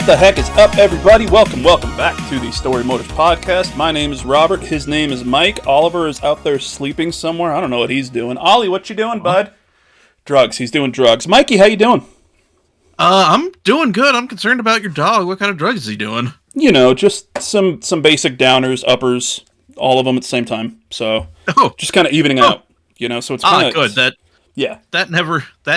the heck is up, everybody? Welcome back to the Storymoders podcast. My name is Robert. His name is Mike. Oliver is out there sleeping somewhere. I don't know what he's doing. Ollie, what you doing, bud? Drugs. He's doing drugs. Mikey, how you doing? I'm doing good. I'm concerned about your dog. What kind of drugs is he doing? You know, just some basic downers, uppers, all of them at the same time. So, just kind of evening out. You know, so it's kind of good. That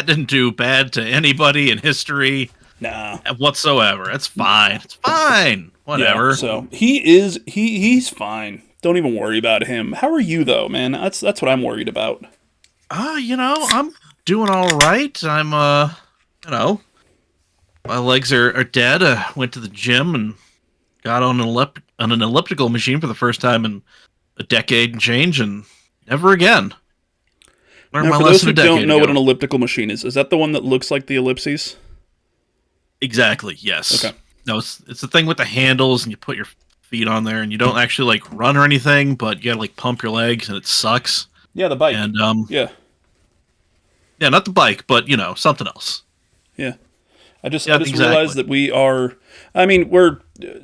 didn't do bad to anybody in history. Nah. Whatsoever. It's fine. It's fine. Whatever. Yeah, so he's fine. Don't even worry about him. How are you though, man? That's what I'm worried about. I'm doing all right. I'm my legs are dead. I went to the gym and got on an elliptical machine for the first time in a decade and change, and never again. Now, for those who don't know what an elliptical machine is that the one that looks like the ellipses? Exactly, yes. Okay. No, it's the thing with the handles, and you put your feet on there, and you don't actually, like, run or anything, but you gotta, like, pump your legs, and it sucks. Yeah, the bike. And, Yeah, not the bike, but, something else. Yeah. I just realized that we are... I mean,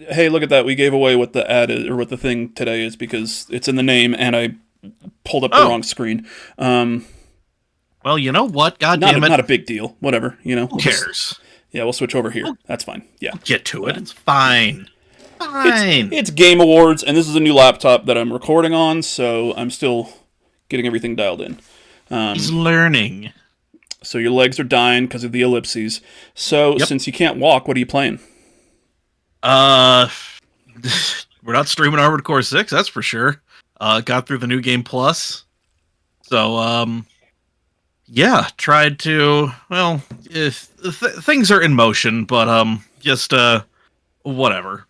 hey, look at that. We gave away what the ad is, or what the thing today is, because it's in the name, and I pulled up the wrong screen. Well, you know what? God damn it. Not a big deal. Whatever, Who cares? We'll switch over here. That's fine. Yeah. Get to it. It's fine. Fine. It's Game Awards, and this is a new laptop that I'm recording on, so I'm still getting everything dialed in. He's learning. So your legs are dying because of the ellipses. So since you can't walk, what are you playing? We're not streaming Armored Core 6, that's for sure. Got through the new game plus. So, tried to, things are in motion, but, whatever.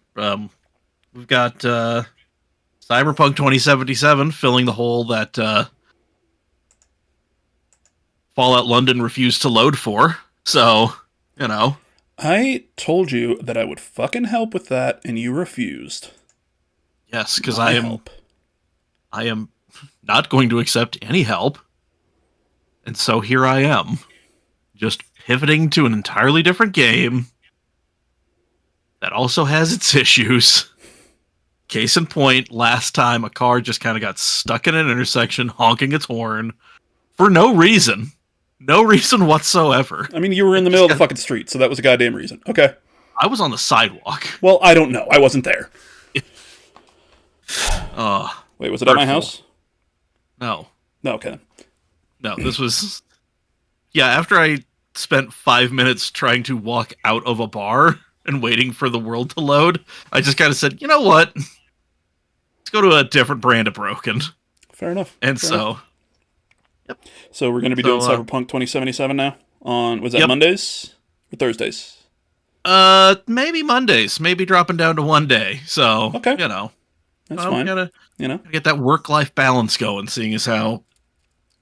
We've got, Cyberpunk 2077 filling the hole that, Fallout London refused to load for, so, I told you that I would fucking help with that, and you refused. Yes, because I am not going to accept any help. And so here I am, just pivoting to an entirely different game that also has its issues. Case in point, last time a car just kind of got stuck in an intersection, honking its horn, for no reason. No reason whatsoever. I mean, you were in the middle of the fucking street, so that was a goddamn reason. Okay. I was on the sidewalk. Well, I don't know. I wasn't there. Wait, was it at my house? No. No, okay. No, this was... Yeah, after I spent 5 minutes trying to walk out of a bar and waiting for the world to load, I just kind of said, you know what? Let's go to a different brand of broken. Fair enough. And Fair enough. Yep. So we're going to be doing Cyberpunk 2077 now? Was that Mondays or Thursdays? Maybe Mondays. Maybe dropping down to one day. So, okay. That's fine. Gotta get that work-life balance going, seeing as how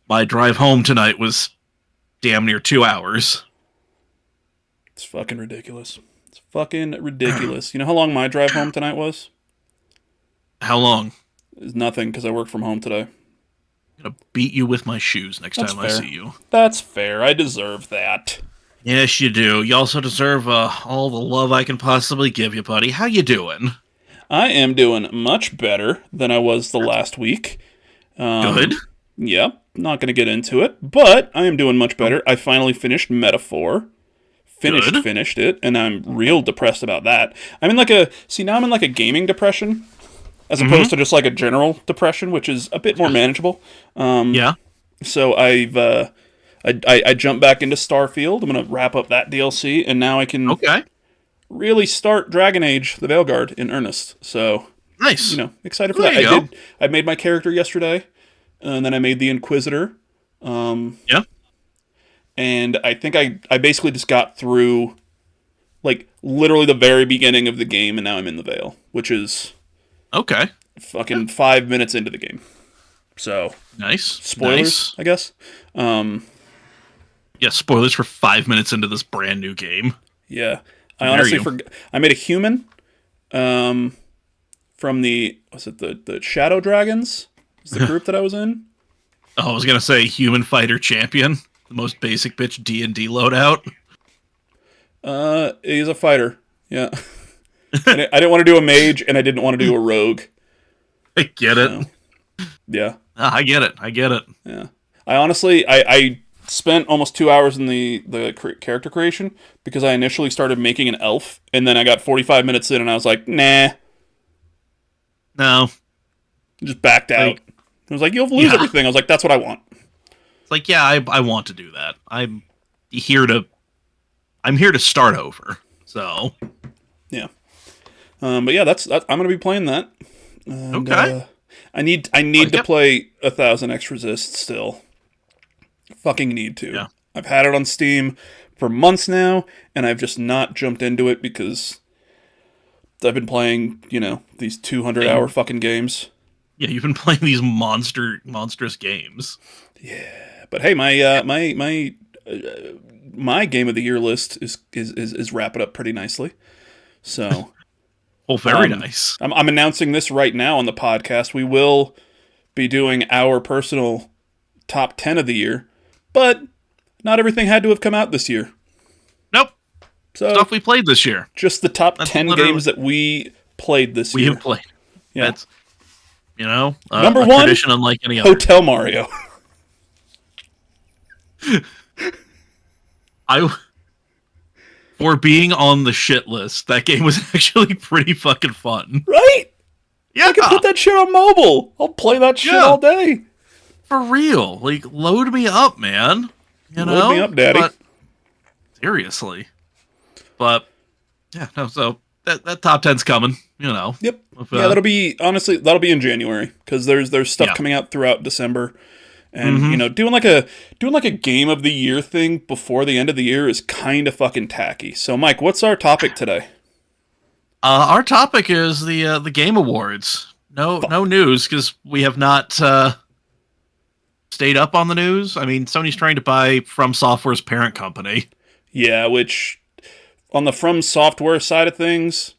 my drive home tonight was damn near 2 hours. It's fucking ridiculous. You know how long my drive home tonight was? How long? It's nothing, because I work from home today. I'm gonna beat you with my shoes next time I see you. That's fair. I deserve that. Yes, you do. You also deserve all the love I can possibly give you, buddy. How you doing? I am doing much better than I was the last week. Good. Yep. Not going to get into it, but I am doing much better. I finally finished Metaphor. Finished it, and I'm real depressed about that. I'm in now I'm in a gaming depression, as opposed to just a general depression, which is a bit more manageable. So I jumped back into Starfield. I'm going to wrap up that DLC, and now I can really start Dragon Age: The Veilguard in earnest. So nice. Excited for that. I made my character yesterday, and then I made the Inquisitor. And I think I basically just got through, literally the very beginning of the game, and now I'm in the Veil, which is... Okay. Fucking 5 minutes into the game. So... Nice. Spoilers, I guess. Yeah, spoilers for 5 minutes into this brand new game. Yeah. I honestly forgot. I made a human from the... Was it the Shadow Dragons? Was the group that I was in? Oh, I was going to say Human Fighter Champion. The most basic bitch D&D loadout. He's a fighter. Yeah. I didn't want to do a mage, and I didn't want to do a rogue. I get it. So, yeah. I get it. I get it. Yeah. I honestly, I spent almost 2 hours in the character creation because I initially started making an elf, and then I got 45 minutes in, and I was like, nah. No. Just backed out. I was like, you'll lose everything. I was like, that's what I want. It's like, yeah, I want to do that. I'm here to start over. So. Yeah. But yeah, that's I'm gonna be playing that. And, okay. I need to play 1,000 X Resist still. Fucking need to. Yeah. I've had it on Steam for months now, and I've just not jumped into it because I've been playing, these 200-hour fucking games. Yeah, you've been playing these monstrous games. Yeah, but hey, my game of the year list is wrapping up pretty nicely. So, well, very nice. I'm announcing this right now on the podcast. We will be doing our personal top 10 of the year, but not everything had to have come out this year. Nope. So stuff we played this year. Just the top 10 games that we played this year. We have played. Yeah. That's, number one, tradition unlike any other. Hotel Mario. For being on the shit list, that game was actually pretty fucking fun. Right? Yeah. I can put that shit on mobile. I'll play that shit all day. For real. Like, load me up, man. Load me up, daddy. But, seriously. But, yeah, no, so that top 10's coming, Yep. With, that'll be in January, because there's stuff coming out throughout December. And doing like a game of the year thing before the end of the year is kind of fucking tacky. So, Mike, what's our topic today? Our topic is the Game Awards. No news, because we have not stayed up on the news. I mean, Sony's trying to buy From Software's parent company. Yeah, which on the From Software side of things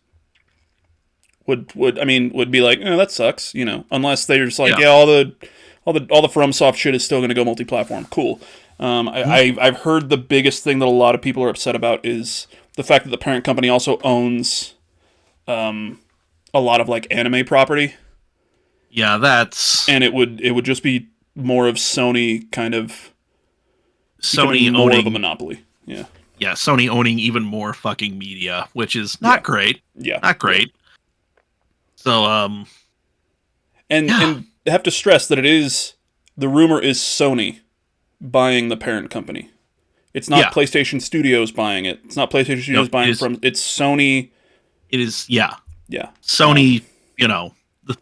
would be like, that sucks, unless they're just like, all the FromSoft shit is still going to go multi-platform. Cool. I've heard the biggest thing that a lot of people are upset about is the fact that the parent company also owns a lot of like anime property. Yeah, and it would just be more of Sony kind of Sony more owning of a monopoly. Yeah. Yeah, Sony owning even more fucking media, which is not great. Yeah. Not great. So and I have to stress that the rumor is Sony buying the parent company. It's not PlayStation Studios buying it. It's not PlayStation Studios buying it from. It's Sony. It is, yeah. Yeah. Sony, the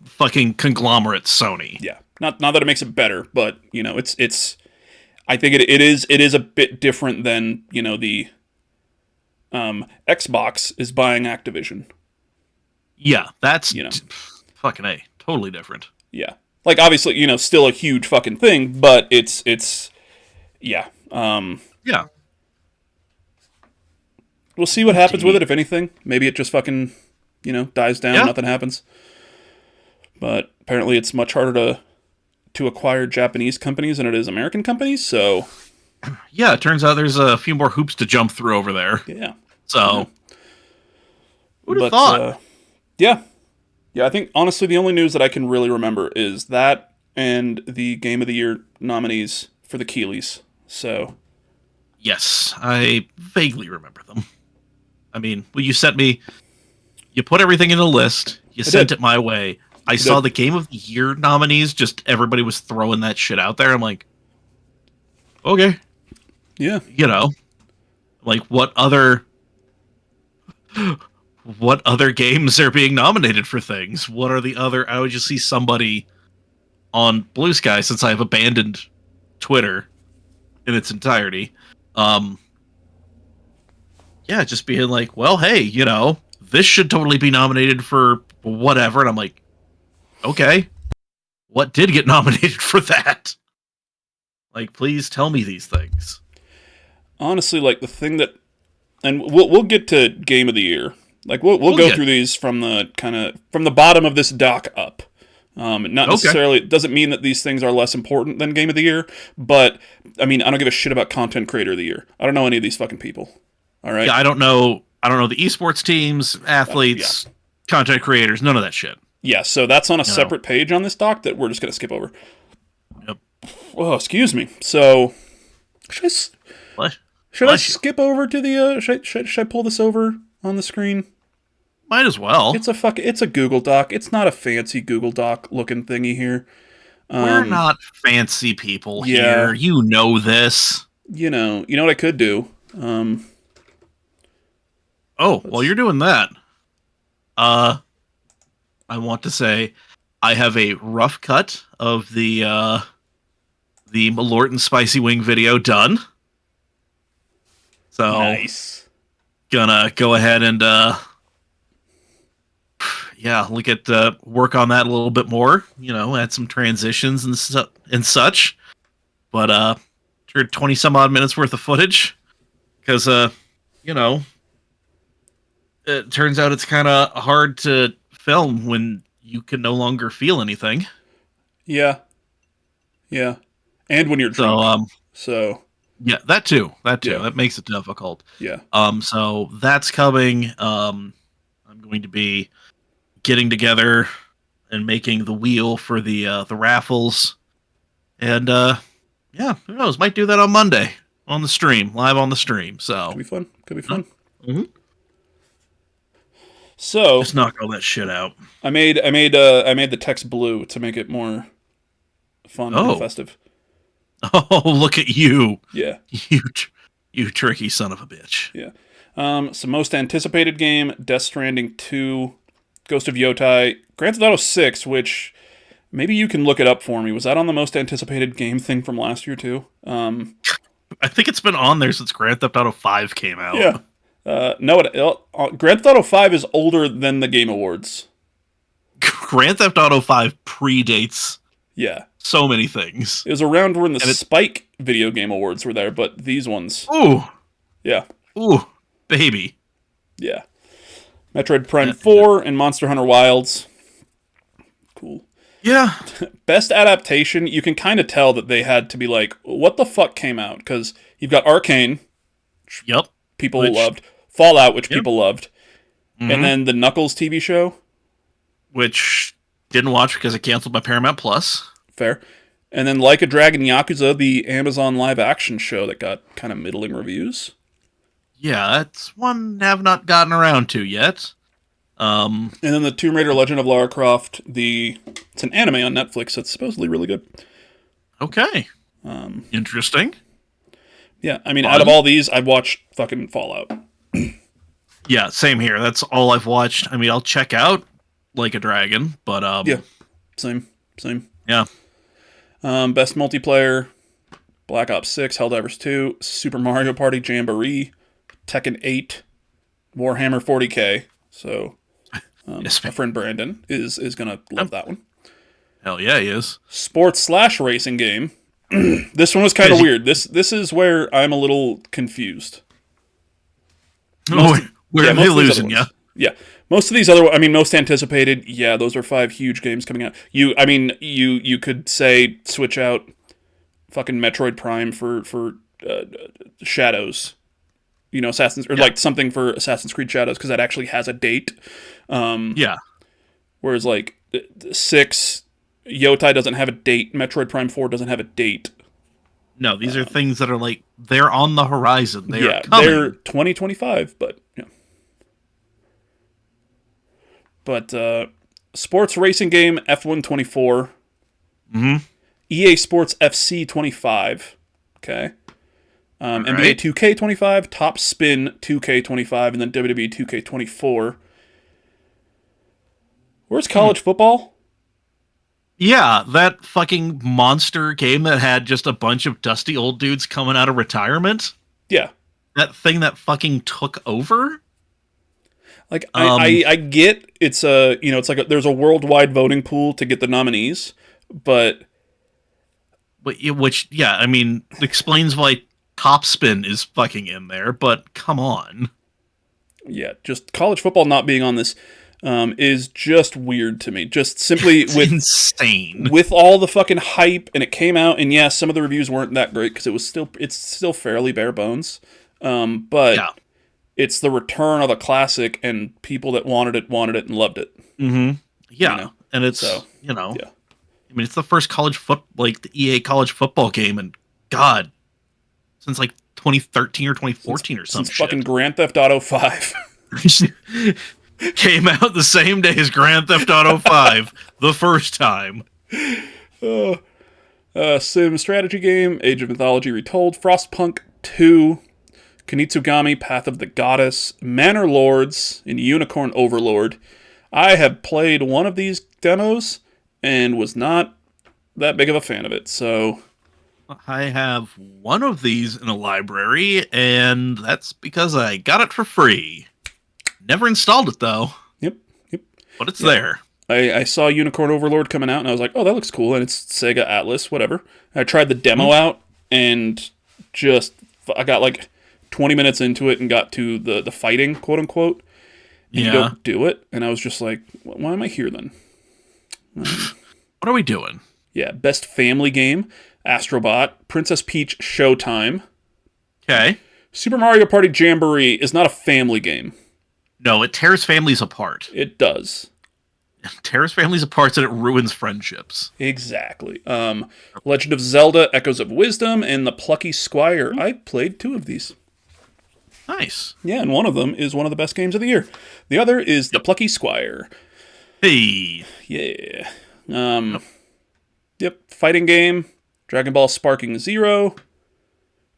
fucking conglomerate Sony. Yeah. Not that it makes it better, but it's. I think it is a bit different than the Xbox is buying Activision. Yeah, that's fucking A, totally different. Yeah, like obviously still a huge fucking thing, but it's yeah. Yeah. We'll see what happens with it, if anything. Maybe it just fucking dies down and nothing happens. But apparently it's much harder to acquire Japanese companies than it is American companies, so... Yeah, it turns out there's a few more hoops to jump through over there. Yeah. So... Who'd have thought? Yeah, I think, honestly, the only news that I can really remember is that and the Game of the Year nominees for the Keighleys, so... Yes, I vaguely remember them. I mean, you sent me... You put everything in a list, you sent it my way... I saw the Game of the Year nominees, just everybody was throwing that shit out there. I'm like, okay. Yeah. Like what other games are being nominated for things? What are the other... I would just see somebody on Blue Sky, since I've abandoned Twitter in its entirety. Yeah, just being like, well, hey, this should totally be nominated for whatever. And I'm like, okay, what did get nominated for that? Like, please tell me these things. Honestly, like the thing that, and we'll get to Game of the Year. Like we'll go through these from the bottom of this dock up. Not necessarily. It doesn't mean that these things are less important than Game of the Year, but I mean, I don't give a shit about Content Creator of the Year. I don't know any of these fucking people. All right. Yeah, I don't know I don't know the esports teams, athletes, content creators, none of that shit. Yeah, so that's on a separate page on this doc that we're just going to skip over. Yep. Oh, excuse me. So, should I skip over to the, should I pull this over on the screen? Might as well. It's a Google Doc. It's not a fancy Google Doc looking thingy here. We're not fancy people here. You know this. You know what I could do? While you're doing that, I want to say I have a rough cut of the Malort and Spicy Wing video done. So nice. Gonna go ahead and look at work on that a little bit more. Add some transitions and such. But 20 some odd minutes worth of footage because it turns out it's kind of hard to film when you can no longer feel anything. Yeah, and when you're drunk. Yeah, that too. Yeah. That makes it difficult. Yeah. So that's coming. I'm going to be getting together and making the wheel for the raffles, and who knows? Might do that on Monday on the stream, live on the stream. So could be fun. Mm-hmm. So just knock all that shit out. I made the text blue to make it more fun and festive. Oh, look at you! Yeah, you tricky son of a bitch. Yeah. So most anticipated game: Death Stranding 2, Ghost of Yotai, Grand Theft Auto 6, which maybe you can look it up for me. Was that on the most anticipated game thing from last year too? I think it's been on there since Grand Theft Auto 5 came out. Yeah. No, Grand Theft Auto 5 is older than the Game Awards. Grand Theft Auto 5 predates. Yeah. So many things. It was around when the Spike Video Game Awards were there, but these ones. Ooh. Yeah. Ooh, baby. Yeah. Metroid Prime 4 and Monster Hunter Wilds. Cool. Yeah. Best adaptation, you can kind of tell that they had to be like, what the fuck came out? Because you've got Arcane. Yep. People loved. Fallout, which Yep. people loved. Mm-hmm. And then the Knuckles TV show. Which didn't watch because it canceled by Paramount Plus. Fair. And then Like a Dragon Yakuza, the Amazon live action show that got kind of middling reviews. Yeah, that's one I have not gotten around to yet. And then the Tomb Raider Legend of Lara Croft, it's an anime on Netflix that's supposedly really good. Okay. Interesting. Yeah, I mean, out of all these, I've watched fucking Fallout. Yeah, same here. That's all I've watched. I mean, I'll check out Like a Dragon, but yeah, same. Yeah. Best multiplayer: Black Ops 6, Helldivers 2, Super Mario Party Jamboree, Tekken 8, Warhammer 40K. So, yes, my friend Brandon is gonna love that one. Hell yeah, he is. Sports/racing game. This one was kind of weird. This is where I'm a little confused. Where are they losing you? Yeah. Most of these most anticipated, yeah, those are 5 huge games coming out. You could say switch out fucking Metroid Prime for Shadows. Like something for Assassin's Creed Shadows, because that actually has a date. Yeah. Whereas, like, 6, Yotai doesn't have a date. Metroid Prime 4 doesn't have a date. No, these are things that are, like, they're on the horizon. They're coming. They're 2025, but, yeah. But, sports racing game, F1 24. Mm-hmm. EA Sports FC 25. Okay. NBA 2K 25, Top Spin 2K 25, and then WWE 2K 24. Where's college football? Yeah, that fucking monster game that had just a bunch of dusty old dudes coming out of retirement. Yeah. That thing that fucking took over. Like, I get it's there's a worldwide voting pool to get the nominees, but which I mean, explains why Top Spin is fucking in there, but come on. Yeah, just college football not being on this is just weird to me. Just simply insane. With all the fucking hype, and it came out, and yeah, some of the reviews weren't that great because it's still fairly bare bones. But it's the return of a classic, and people that wanted it and loved it. Mm-hmm. Yeah, You know? and it's Yeah. I mean, it's the first the EA college football game, and God, since like 2013 or 2014 or something. Since fucking Grand Theft Auto 5. Came out the same day as Grand Theft Auto 5, the first time. Sim strategy game, Age of Mythology Retold, Frostpunk 2, Kunitsugami, Path of the Goddess, Manor Lords, and Unicorn Overlord. I have played one of these demos and was not that big of a fan of it, so... I have one of these in a library, and that's because I got it for free. Never installed it, though. Yep. But it's there. I saw Unicorn Overlord coming out, and I was like, oh, that looks cool, and it's Sega Atlas, whatever. I tried the demo out, and I got like 20 minutes into it and got to the fighting, quote-unquote, and you don't do it, and I was just like, why am I here, then? What are we doing? Yeah, Best Family Game, Astrobot, Princess Peach Showtime. Okay. Super Mario Party Jamboree is not a family game. No, it tears families apart. It does. It tears families apart and it ruins friendships. Exactly. Legend of Zelda, Echoes of Wisdom, and The Plucky Squire. I played 2 of these. Nice. Yeah, and one of them is one of the best games of the year. The other is The Plucky Squire. Hey. Yeah. Yep. Fighting game, Dragon Ball Sparking Zero,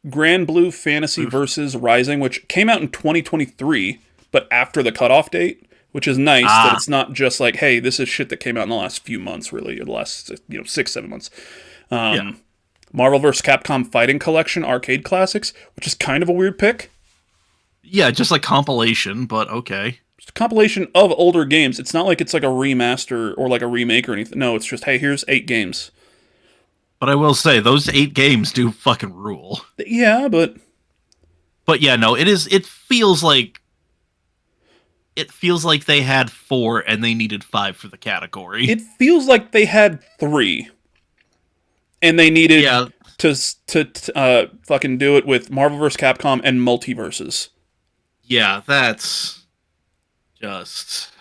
Grand Blue Fantasy vs. Rising, which came out in 2023, but after the cutoff date, which is nice that it's not just like, hey, this is shit that came out in the last few months, really, or the last 6-7 months. Marvel vs. Capcom Fighting Collection Arcade Classics, which is kind of a weird pick. Yeah, just like compilation, but okay. It's a compilation of older games. It's not like it's like a remaster or like a remake or anything. No, it's just, hey, here's 8 games. But I will say, those 8 games do fucking rule. Yeah, but yeah, no, it feels like they had 4 and they needed 5 for the category. It feels like they had 3. And they needed to fucking do it with Marvel vs. Capcom and Multiverses. Yeah, that's just...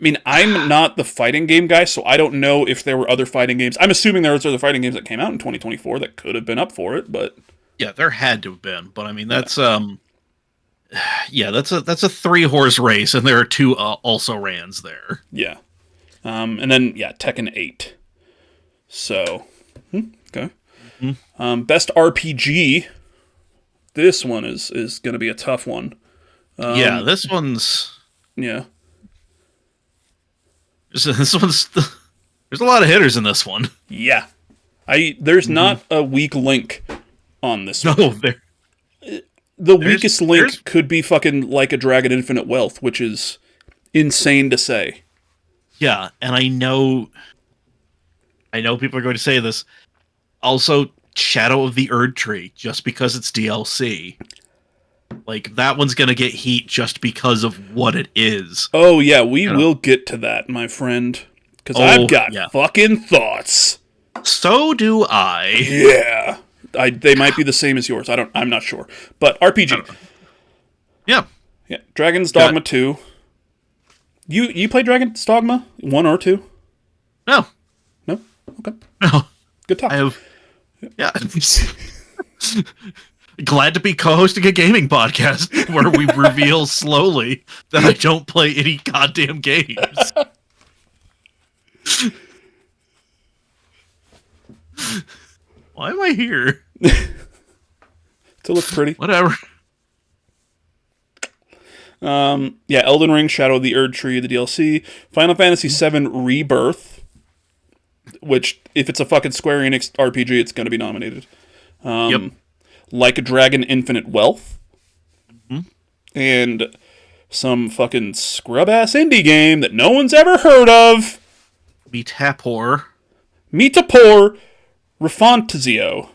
I mean, I'm not the fighting game guy, so I don't know if there were other fighting games. I'm assuming there was other fighting games that came out in 2024 that could have been up for it, but... Yeah, there had to have been, but I mean, that's, yeah, that's a 3-horse race, and there are 2 also rans there. Yeah. And then, Tekken 8. So, okay. Mm-hmm. Best RPG. This one is going to be a tough one. Yeah, this one's... Yeah. This one's... There's a lot of hitters in this one. Yeah. There's not a weak link on this one. No, there... The weakest link could be fucking Like a Dragon Infinite Wealth, which is insane to say. Yeah, and I know people are going to say this. Also, Shadow of the Erd Tree, just because it's DLC. Like, that one's going to get heat just because of what it is. Oh, yeah, we will get to that, my friend. Because I've got fucking thoughts. So do I. Yeah. They might be the same as yours. I'm not sure. But RPG. Yeah. Yeah. Dragon's Dogma 2. You play Dragon's Dogma 1 or 2? No. No? Okay. No. Good talk. I have... Yeah. Glad to be co-hosting a gaming podcast where we reveal slowly that I don't play any goddamn games. Why am I here? To look pretty. Whatever. Elden Ring, Shadow of the Erd Tree, the DLC. Final Fantasy VII Rebirth, which, if it's a fucking Square Enix RPG, it's going to be nominated. Like a Dragon Infinite Wealth. Mm-hmm. And some fucking scrub-ass indie game that no one's ever heard of. Metapor Refantazio.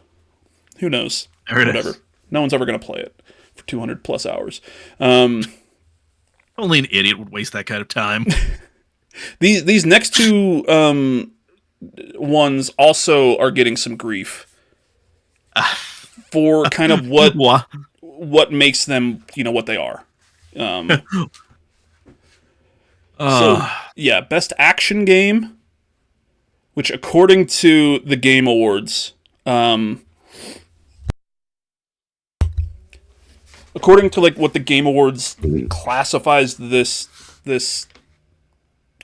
Who knows? Whatever. Is. No one's ever going to play it for 200 plus hours. Only an idiot would waste that kind of time. These next 2 ones also are getting some grief for kind of what what makes them, what they are. So, yeah, best action game, which according to the Game Awards, according to like what the Game Awards classifies this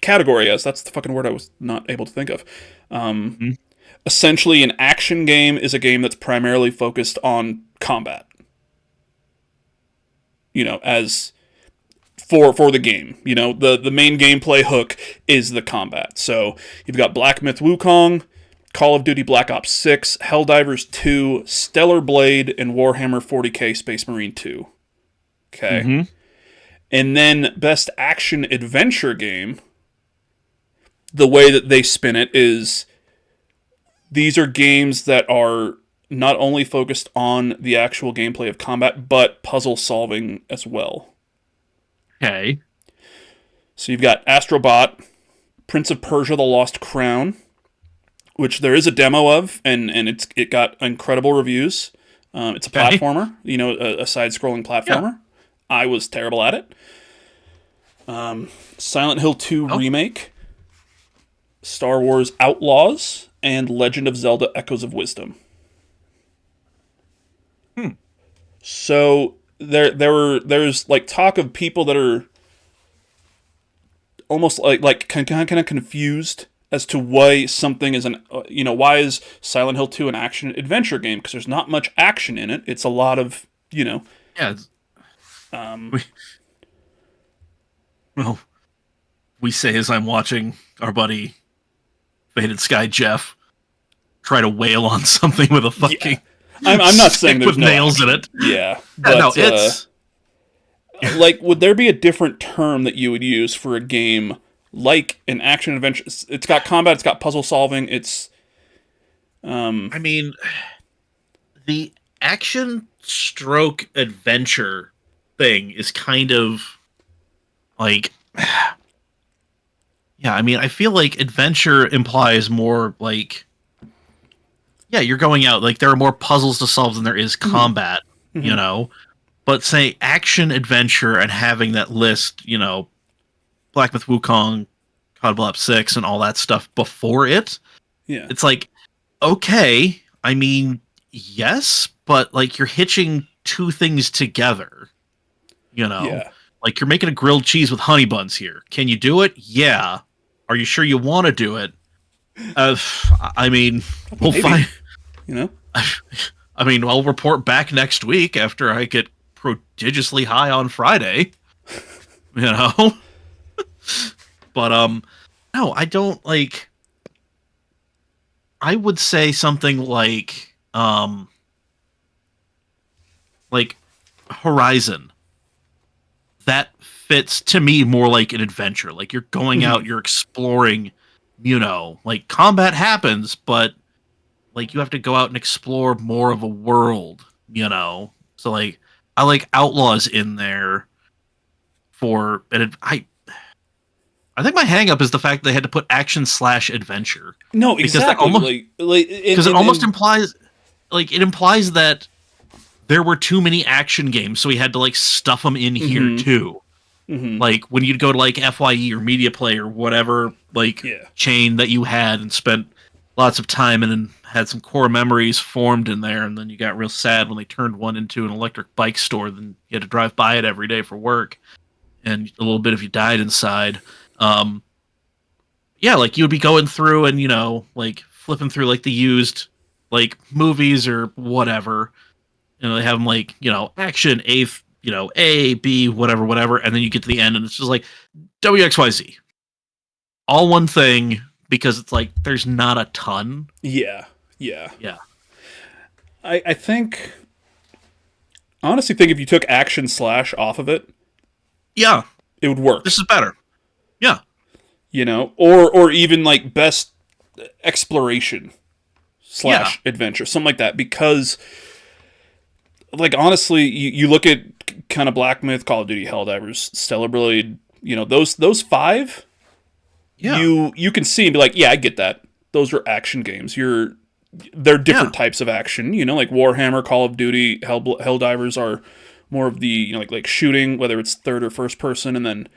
category as, that's the fucking word I was not able to think of. Essentially, an action game is a game that's primarily focused on combat. As for the game, the main gameplay hook is the combat. So you've got Black Myth Wukong, Call of Duty Black Ops 6, Helldivers 2, Stellar Blade, and Warhammer 40k Space Marine 2. Okay. And then best action adventure game, the way that they spin it is these are games that are not only focused on the actual gameplay of combat, but puzzle solving as well. Okay. So you've got Astrobot, Prince of Persia: The Lost Crown, which there is a demo of, and it got incredible reviews. It's a platformer, a side-scrolling platformer. Yeah. I was terrible at it. Silent Hill 2 Remake, Star Wars Outlaws, and Legend of Zelda: Echoes of Wisdom. So there's like talk of people that are almost like kind of confused as to why something is why is Silent Hill 2 an action adventure game? Because there's not much action in it. It's a lot of Yeah. We say as I'm watching our buddy Faded Sky Jeff try to wail on something with a fucking. Yeah. I'm not saying there's with nails in it. Yeah, but it's like, would there be a different term that you would use for a game like an action adventure? It's got combat, it's got puzzle solving, it's. I mean, the action stroke adventure thing is kind of like. Yeah, I mean, I feel like adventure implies more like. Yeah, you're going out, like, there are more puzzles to solve than there is combat, But say action adventure and having that list, Black Myth Wukong, COD Black Ops 6, and all that stuff before it. Yeah. It's like, okay, I mean, yes, but, like, you're hitching two things together, Yeah. Like, you're making a grilled cheese with honey buns here. Can you do it? Yeah. Are you sure you want to do it? I mean, we'll find. I mean, I'll report back next week after I get prodigiously high on Friday. But no, I don't like. I would say something like Horizon. That fits to me more like an adventure. Like, you're going out, you're exploring. Like, combat happens, but like, you have to go out and explore more of a world, So like, I like Outlaws in there and I think my hang up is the fact that they had to put action/adventure. No, exactly. Because it almost implies that there were too many action games, so we had to like stuff them in here too. Like, when you'd go to like FYE or Media Play or whatever chain that you had and spent lots of time in and had some core memories formed in there, and then you got real sad when they turned one into an electric bike store, then you had to drive by it every day for work, and a little bit if you died inside. Like, you would be going through and, like, flipping through like the used like movies or whatever, and they have them like, action A, B, whatever, and then you get to the end and it's just like WXYZ. All one thing, because it's like there's not a ton. Yeah. I honestly think if you took action / off of it, yeah, it would work. This is better. Yeah. Or even like best exploration / adventure, something like that, because like, honestly, you look at kind of Black Myth, Call of Duty, Helldivers, Stellar Blade, those five, you can see and be like, yeah, I get that. Those are action games. You're they're different types of action. You know, like Warhammer, Call of Duty, Helldivers are more of the, you know, like shooting, whether it's third or first person, and then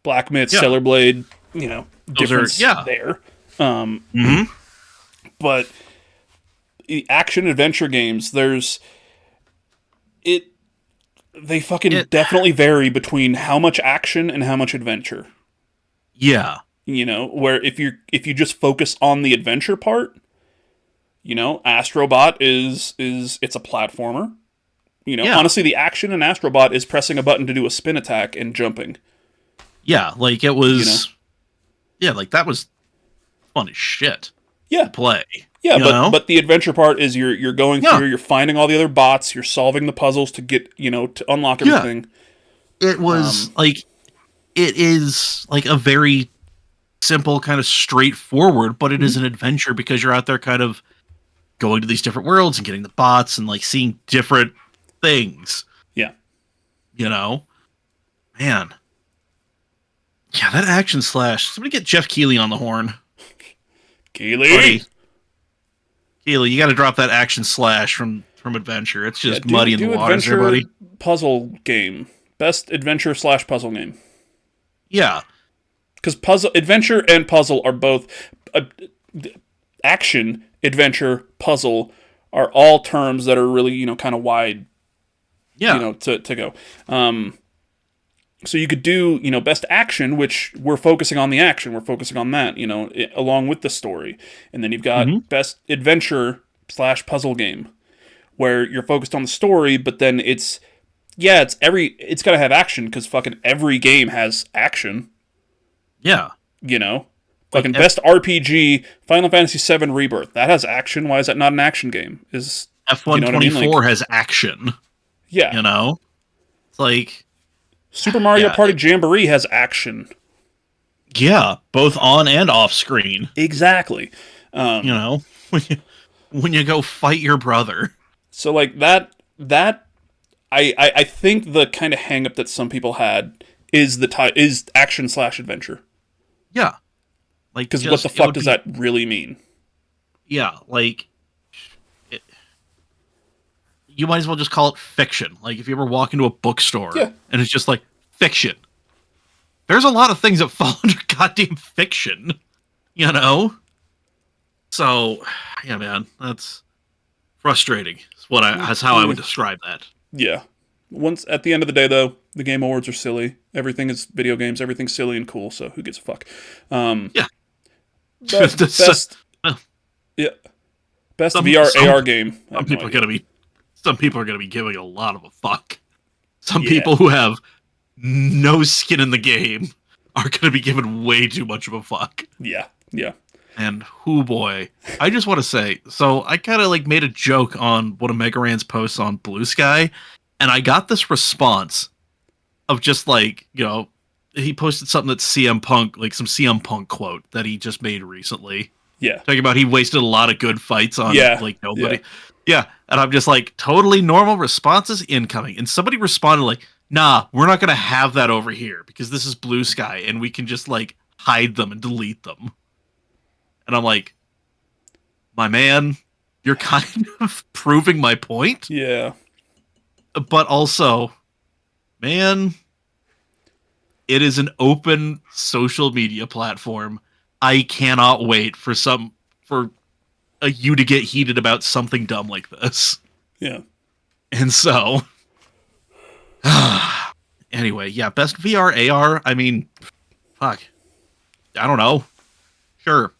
Black Myth, Stellar Blade, you know, difference there. But the action adventure games, they fucking definitely vary between how much action and how much adventure. Yeah. You know, where if you just focus on the adventure part, you know, Astrobot is it's a platformer. You know, honestly, the action in Astrobot is pressing a button to do a spin attack and jumping. Yeah, like it was. You know? Yeah, like that was fun as shit. Yeah, to play. Yeah, but the adventure part is you're going through, you're finding all the other bots, you're solving the puzzles to get, you know, to unlock everything. It was it is like a very simple, kind of straightforward, but it is an adventure because you're out there kind of going to these different worlds and getting the bots and like seeing different things. Yeah. You know? Man. Yeah, that action slash. Somebody get Jeff Keighley on the horn. Keighleys! Keighleys, you got to drop that action slash from Adventure. It's just muddy in the waters there, buddy. Puzzle game. Best adventure / puzzle game. Yeah. Because adventure and puzzle are both... action, adventure, puzzle are all terms that are really, you know, kind of wide, you know, to go. So you could do, you know, best action, which we're focusing on the action. We're focusing on that, you know, along with the story. And then you've got best adventure / puzzle game, where you're focused on the story, but then it's got to have action because fucking every game has action. Yeah. You know? Fucking best RPG, Final Fantasy VII Rebirth. That has action. Why is that not an action game? F124 has action. Yeah. You know? It's like... Super Mario Party Jamboree has action. Yeah, both on and off screen. Exactly. You know, when you go fight your brother. So like that I think the kind of hang up that some people had is is action / adventure. Yeah. Like, because what the fuck does that really mean? Yeah, like you might as well just call it fiction. Like, if you ever walk into a bookstore and it's just like, fiction. There's a lot of things that fall under goddamn fiction, you know? So, yeah, man, that's frustrating. That's how I would describe that. Yeah. Once, at the end of the day, though, the Game Awards are silly. Everything is video games. Everything's silly and cool, so who gives a fuck? Yeah. Best VR AR game. Some people are gonna be giving a lot of a fuck. Some people who have no skin in the game are gonna be giving way too much of a fuck. Yeah. And whoo boy, I just want to say, so I kind of like made a joke on one of Megaran's posts on Blue Sky, and I got this response of just like, you know, he posted something that's CM Punk, like some CM Punk quote that he just made recently. Yeah. Talking about he wasted a lot of good fights on like nobody. Yeah. And I'm just like, totally normal responses incoming. And somebody responded like, nah, we're not going to have that over here because this is Blue Sky and we can just like hide them and delete them. And I'm like, my man, you're kind of proving my point. Yeah. But also, man, it is an open social media platform. I cannot wait for you to get heated about something dumb like this. Yeah. And so, anyway, yeah, best VR AR. I mean, fuck. I don't know. Sure.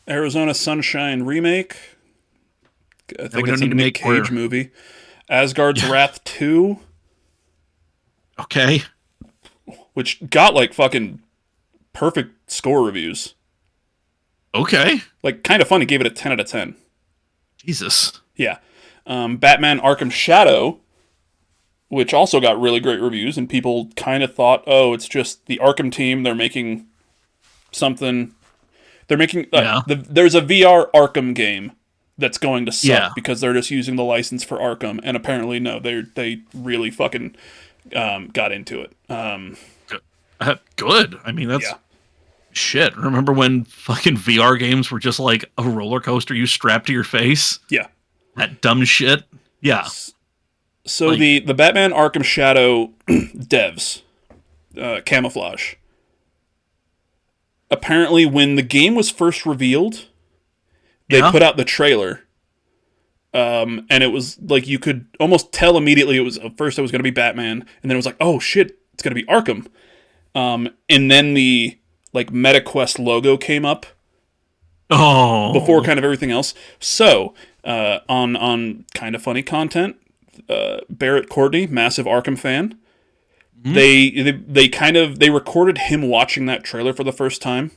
Arizona Sunshine remake. I think it's a Nick Cage movie. Asgard's Wrath 2. Okay. Which got like fucking perfect score reviews. Okay. Like, kind of funny. Gave it a 10 out of 10. Jesus. Yeah. Batman Arkham Shadow, which also got really great reviews, and people kind of thought, oh, it's just the Arkham team. They're making something. They're making... there's a VR Arkham game that's going to suck because they're just using the license for Arkham, and apparently, no, they really fucking got into it. Good. I mean, that's... Shit, remember when fucking VR games were just like a roller coaster you strapped to your face? Yeah. That dumb shit? Yeah. So Like, the Batman Arkham Shadow devs, Camouflage, apparently when the game was first revealed, they yeah? put out the trailer. And it was like you could almost tell immediately it was at first it was going to be Batman, and then it was like, oh shit, it's going to be Arkham. And then the like MetaQuest logo came up before Oh. kind of everything else. So on kind of funny content, Barrett Courtney, massive Arkham fan, they recorded him watching that trailer for the first time.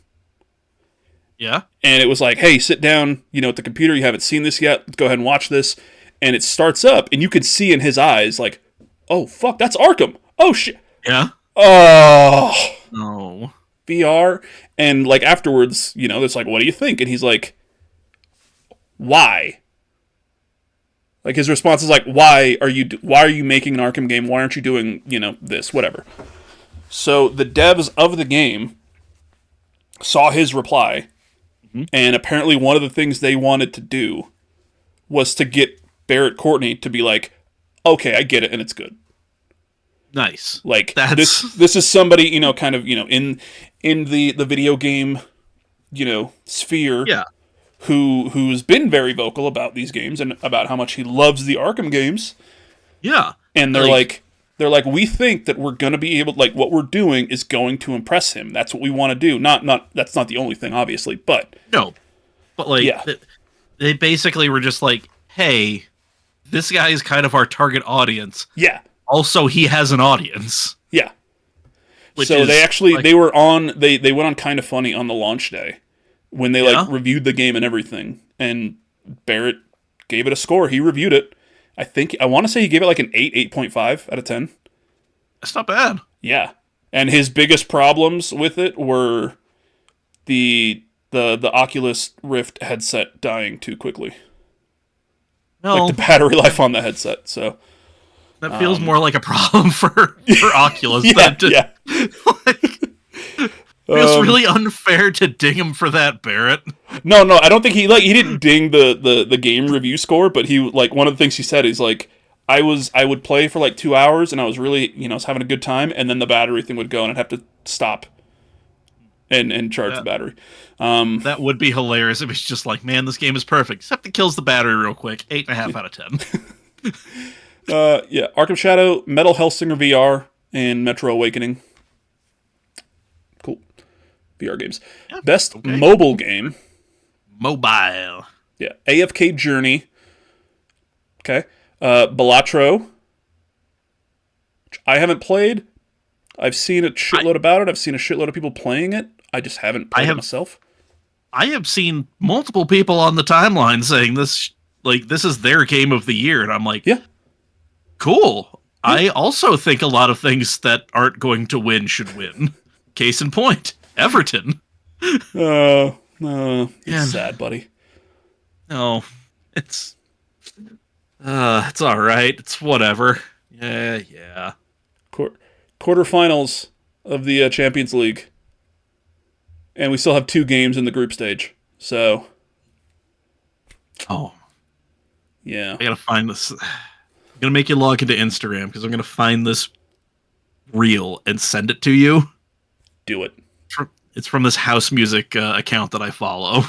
Yeah? And it was like, hey, sit down, at the computer. You haven't seen this yet. Let's go ahead and watch this. And it starts up, and you could see in his eyes, like, oh, fuck, that's Arkham. Oh, shit. Yeah? Oh, No. VR. And, like, afterwards, it's like, what do you think? And he's like, why? Like, his response is like, why are you making an Arkham game? Why aren't you doing, this? Whatever. So the devs of the game saw his reply. And apparently one of the things they wanted to do was to get Barrett Courtney to be like, okay, I get it, and it's good. Nice. Like, this is somebody, kind of, in the video game, sphere, Yeah. who's been very vocal about these games and about how much he loves the Arkham games. Yeah. And they're like, we think that we're gonna be able, like, what we're doing is going to impress him. That's what we want to do. That's not the only thing, obviously, but No. But, like, yeah. they basically were just like, hey, this guy is kind of our target audience. Yeah. Also, he has an audience. Yeah. Which So is, they actually, like, they went on Kind of Funny on the launch day when they, like, reviewed the game and everything. And Barrett gave it a score. He reviewed it. I want to say he gave it like an 8.5 out of 10. That's not bad. Yeah. And his biggest problems with it were the Oculus Rift headset dying too quickly. No, Like the battery life on the headset. So that feels more like a problem for Oculus yeah, than to, yeah. feels really unfair to ding him for that, Barrett. No, I don't think he didn't ding the game review score, but he, like, one of the things he said is like, I would play for like 2 hours and I was really, I was having a good time, and then the battery thing would go and I'd have to stop and charge the battery. That would be hilarious if it's just like, man, this game is perfect, except it kills the battery real quick. 8.5 out of 10. Yeah, Arkham Shadow, Metal Hellsinger VR, and Metro Awakening. Cool. VR games. Yeah, Best mobile game. Mobile. Yeah, AFK Journey. Okay. Balatro, which I haven't played. I've seen a shitload about it. I've seen a shitload of people playing it. I just haven't played it myself. I have seen multiple people on the timeline saying this is their game of the year, and I'm like, yeah, cool. Yeah. I also think a lot of things that aren't going to win should win. Case in point, Everton. It's sad, buddy. No, it's all right. It's whatever. Yeah. Quarterfinals of the Champions League, and we still have 2 games in the group stage. So, yeah, I gotta find this. I'm gonna make you log into Instagram because I'm gonna find this reel and send it to you. Do it. It's from this house music account that I follow,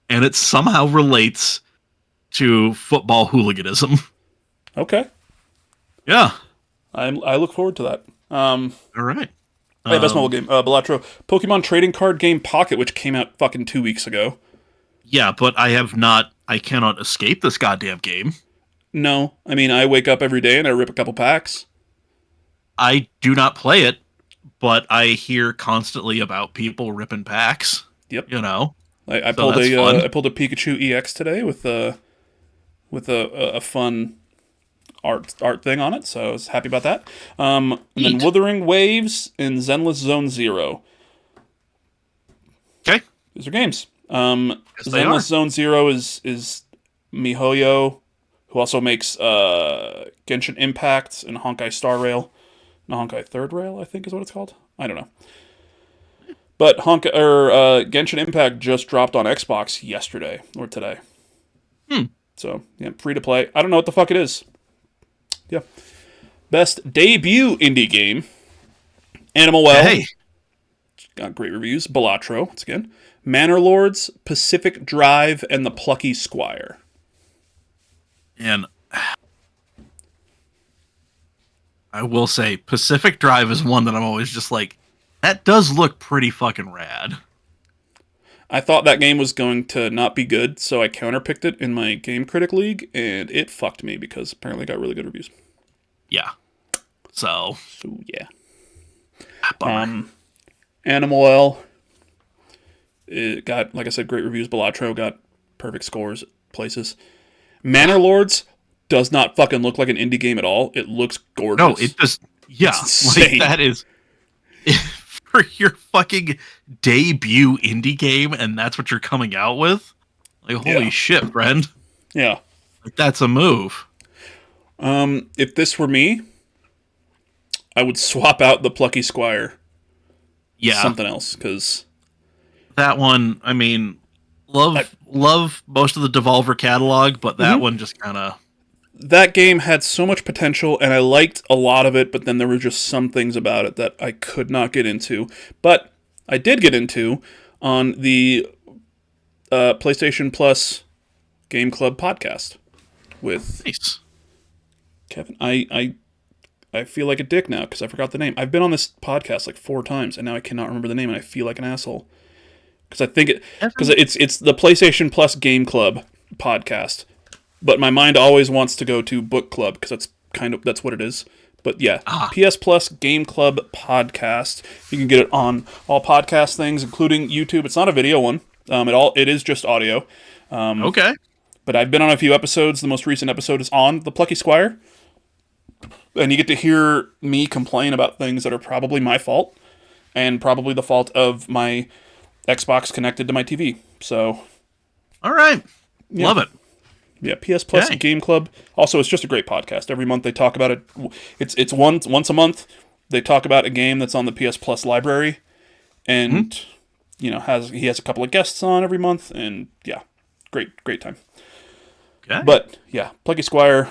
and it somehow relates to football hooliganism. Okay. Yeah. I look forward to that. All right. Best mobile game. Balatro. Pokemon Trading Card Game Pocket, which came out fucking 2 weeks ago. Yeah, but I cannot escape this goddamn game. No. I mean, I wake up every day and I rip a couple packs. I do not play it, but I hear constantly about people ripping packs. Yep. I pulled a Pikachu EX today with a fun art thing on it, so I was happy about that. And then Wuthering Waves and Zenless Zone Zero. Okay. These are games. Zenless Zone Zero is MiHoYo, who also makes Genshin Impact and Honkai Star Rail. No, Honkai Third Rail, I think is what it's called. I don't know. But Genshin Impact just dropped on Xbox yesterday or today. So, yeah, free to play. I don't know what the fuck it is. Yeah. Best debut indie game. Animal Well. Hey. Got great reviews. Balatro, once again. Manor Lords, Pacific Drive, and The Plucky Squire. And I will say, Pacific Drive is one that I'm always just like, that does look pretty fucking rad. I thought that game was going to not be good, so I counterpicked it in my Game Critic League, and it fucked me because apparently it got really good reviews. Yeah. So yeah. Bummer. Animal Well. It got, like I said, great reviews. Balatro got perfect scores, places. Manor Lords does not fucking look like an indie game at all. It looks gorgeous. No, it just, yeah, like that is for your fucking debut indie game, and that's what you're coming out with. Like, holy shit, friend. Yeah, like that's a move. If this were me, I would swap out the Plucky Squire. Yeah, something else, because that one, I mean, love most of the Devolver catalog, but that one just kind of... That game had so much potential, and I liked a lot of it, but then there were just some things about it that I could not get into. But I did get into on the PlayStation Plus Game Club podcast with Kevin. I feel like a dick now because I forgot the name. I've been on this podcast like 4 times, and now I cannot remember the name, and I feel like an asshole. Because I think it's the PlayStation Plus Game Club podcast. But my mind always wants to go to Book Club because that's what it is. But yeah, PS Plus Game Club podcast. You can get it on all podcast things, including YouTube. It's not a video one. It is just audio. Okay. But I've been on a few episodes. The most recent episode is on the Plucky Squire, and you get to hear me complain about things that are probably my fault, and probably the fault of my Xbox connected to my TV. So, all right, love it. Yeah, PS Plus Game Club. Also, it's just a great podcast. Every month they talk about it. It's once a month. They talk about a game that's on the PS Plus library, and he has a couple of guests on every month, and yeah, great time. Okay. But yeah, Plucky Squire.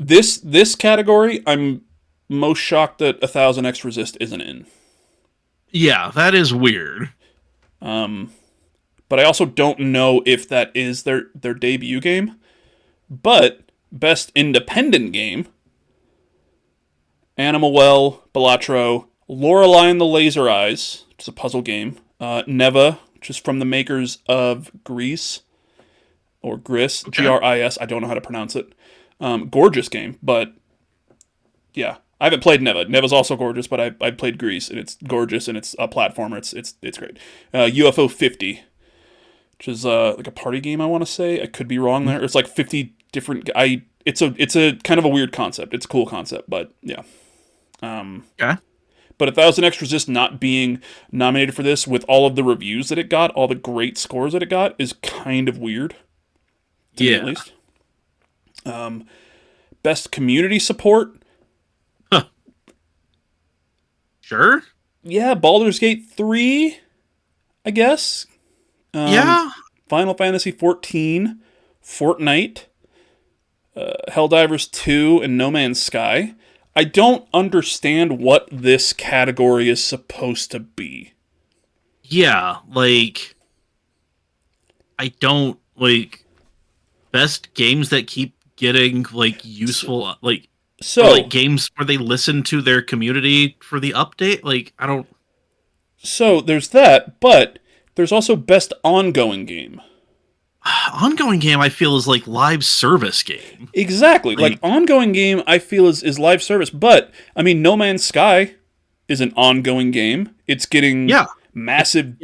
This category, I'm most shocked that 1000X Resist isn't in. Yeah, that is weird. But I also don't know if that is their debut game. But best independent game, Animal Well, Balatro, Lorelei and the Laser Eyes, which is a puzzle game, Neva, which is from the makers of Gris, or Gris, Gris, I don't know how to pronounce it. Gorgeous game, but yeah, I haven't played Neva. Neva's also gorgeous, but I played Gris, and it's gorgeous, and it's a platformer. It's great. UFO 50, which is like a party game, I want to say. I could be wrong there. It's like 50 different... It's a kind of a weird concept. It's a cool concept, but yeah. Okay. But 1000X Resist not being nominated for this with all of the reviews that it got, all the great scores that it got, is kind of weird. To me, at least. Best community support. Huh. Sure. Yeah, Baldur's Gate 3, I guess. Yeah. Final Fantasy 14, Fortnite, Helldivers 2, and No Man's Sky. I don't understand what this category is supposed to be. Yeah, like, I don't, like, best games that keep getting, like, useful, like games where they listen to their community for the update, like, I don't... So, there's that, but there's also best ongoing game. Ongoing game, I feel, is like live service game. Like ongoing game, I feel is live service. But I mean, No Man's Sky is an ongoing game. It's getting massive,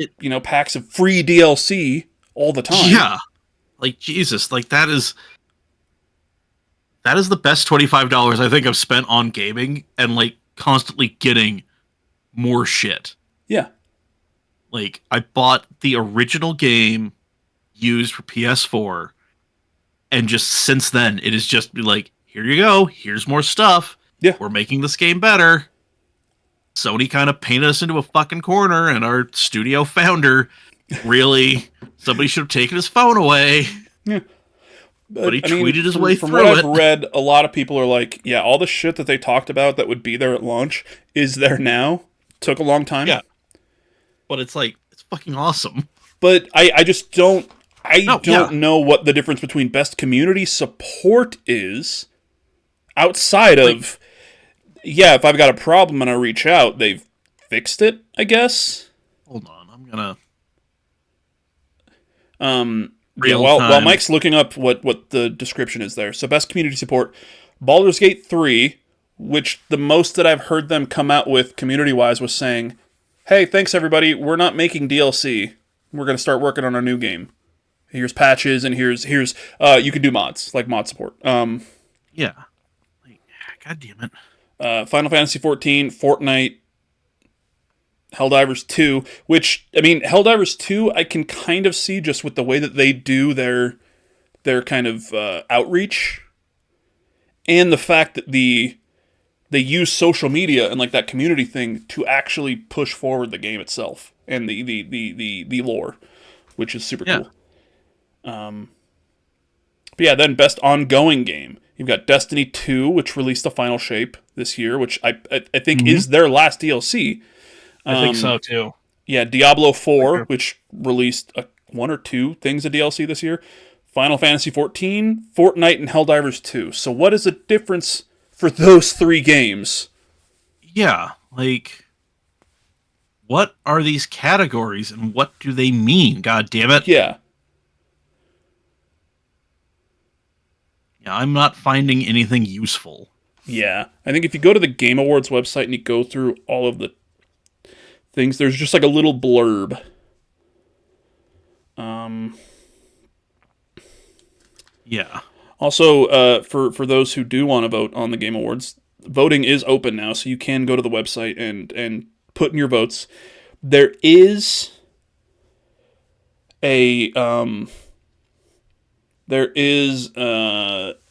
packs of free DLC all the time. Yeah, like Jesus, like that is the best $25 I think I've spent on gaming, and like constantly getting more shit. Yeah, like I bought the original game used for PS4, and just since then it has just been like, here you go, here's more stuff. Yeah, we're making this game better. Sony kind of painted us into a fucking corner, and our studio founder really, somebody should have taken his phone away. Yeah. But he tweeted his way from through what it. I've read, a lot of people are like, yeah, all the shit that they talked about that would be there at launch is there now. Took a long time. Yeah. But it's like, it's fucking awesome. But I just don't know what the difference between best community support is outside of, if I've got a problem and I reach out, they've fixed it, I guess. Hold on, I'm gonna... While Mike's looking up what the description is there. So best community support, Baldur's Gate 3, which the most that I've heard them come out with community-wise was saying, hey, thanks everybody, we're not making DLC. We're going to start working on our new game. Here's patches, and here's you can do mods, like mod support. Yeah. God damn it. Final Fantasy 14, Fortnite, Helldivers 2, which, I mean, Helldivers 2 I can kind of see just with the way that they do their kind of outreach, and the fact that they use social media and like that community thing to actually push forward the game itself and the lore, which is super cool. But yeah, then best ongoing game. You've got Destiny 2, which released the final shape this year, which I think is their last DLC. I think so, too. Yeah, Diablo 4, which released one or two things of DLC this year. Final Fantasy 14, Fortnite, and Helldivers 2. So what is the difference for those three games? Yeah, like, what are these categories and what do they mean? God damn it. Yeah. Yeah, I'm not finding anything useful. Yeah. I think if you go to the Game Awards website and you go through all of the things, there's just like a little blurb. Yeah. Also, for those who do want to vote on the Game Awards, voting is open now, so you can go to the website and put in your votes. There is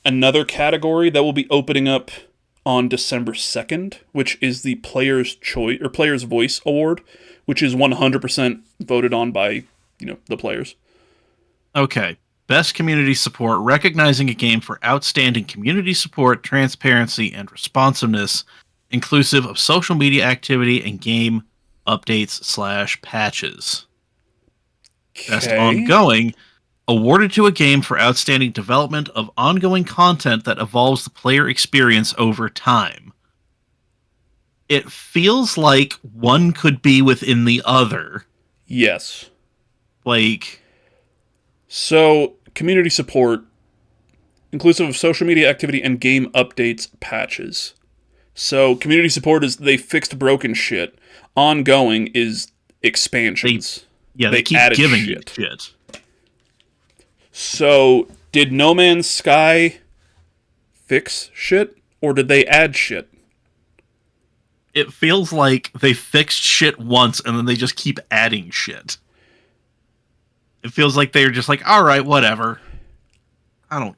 another category that will be opening up on December 2nd, which is the Player's Choice or Player's Voice Award, which is 100% voted on by, the players. Okay. Best community support, recognizing a game for outstanding community support, transparency, and responsiveness, inclusive of social media activity and game updates / patches. Best ongoing, awarded to a game for outstanding development of ongoing content that evolves the player experience over time. It feels like one could be within the other. Yes. So, community support, inclusive of social media activity and game updates patches. So, community support is they fixed broken shit. Ongoing is expansions. They keep giving shit. So, did No Man's Sky fix shit, or did they add shit? It feels like they fixed shit once, and then they just keep adding shit. It feels like they're just like, all right, whatever. I don't...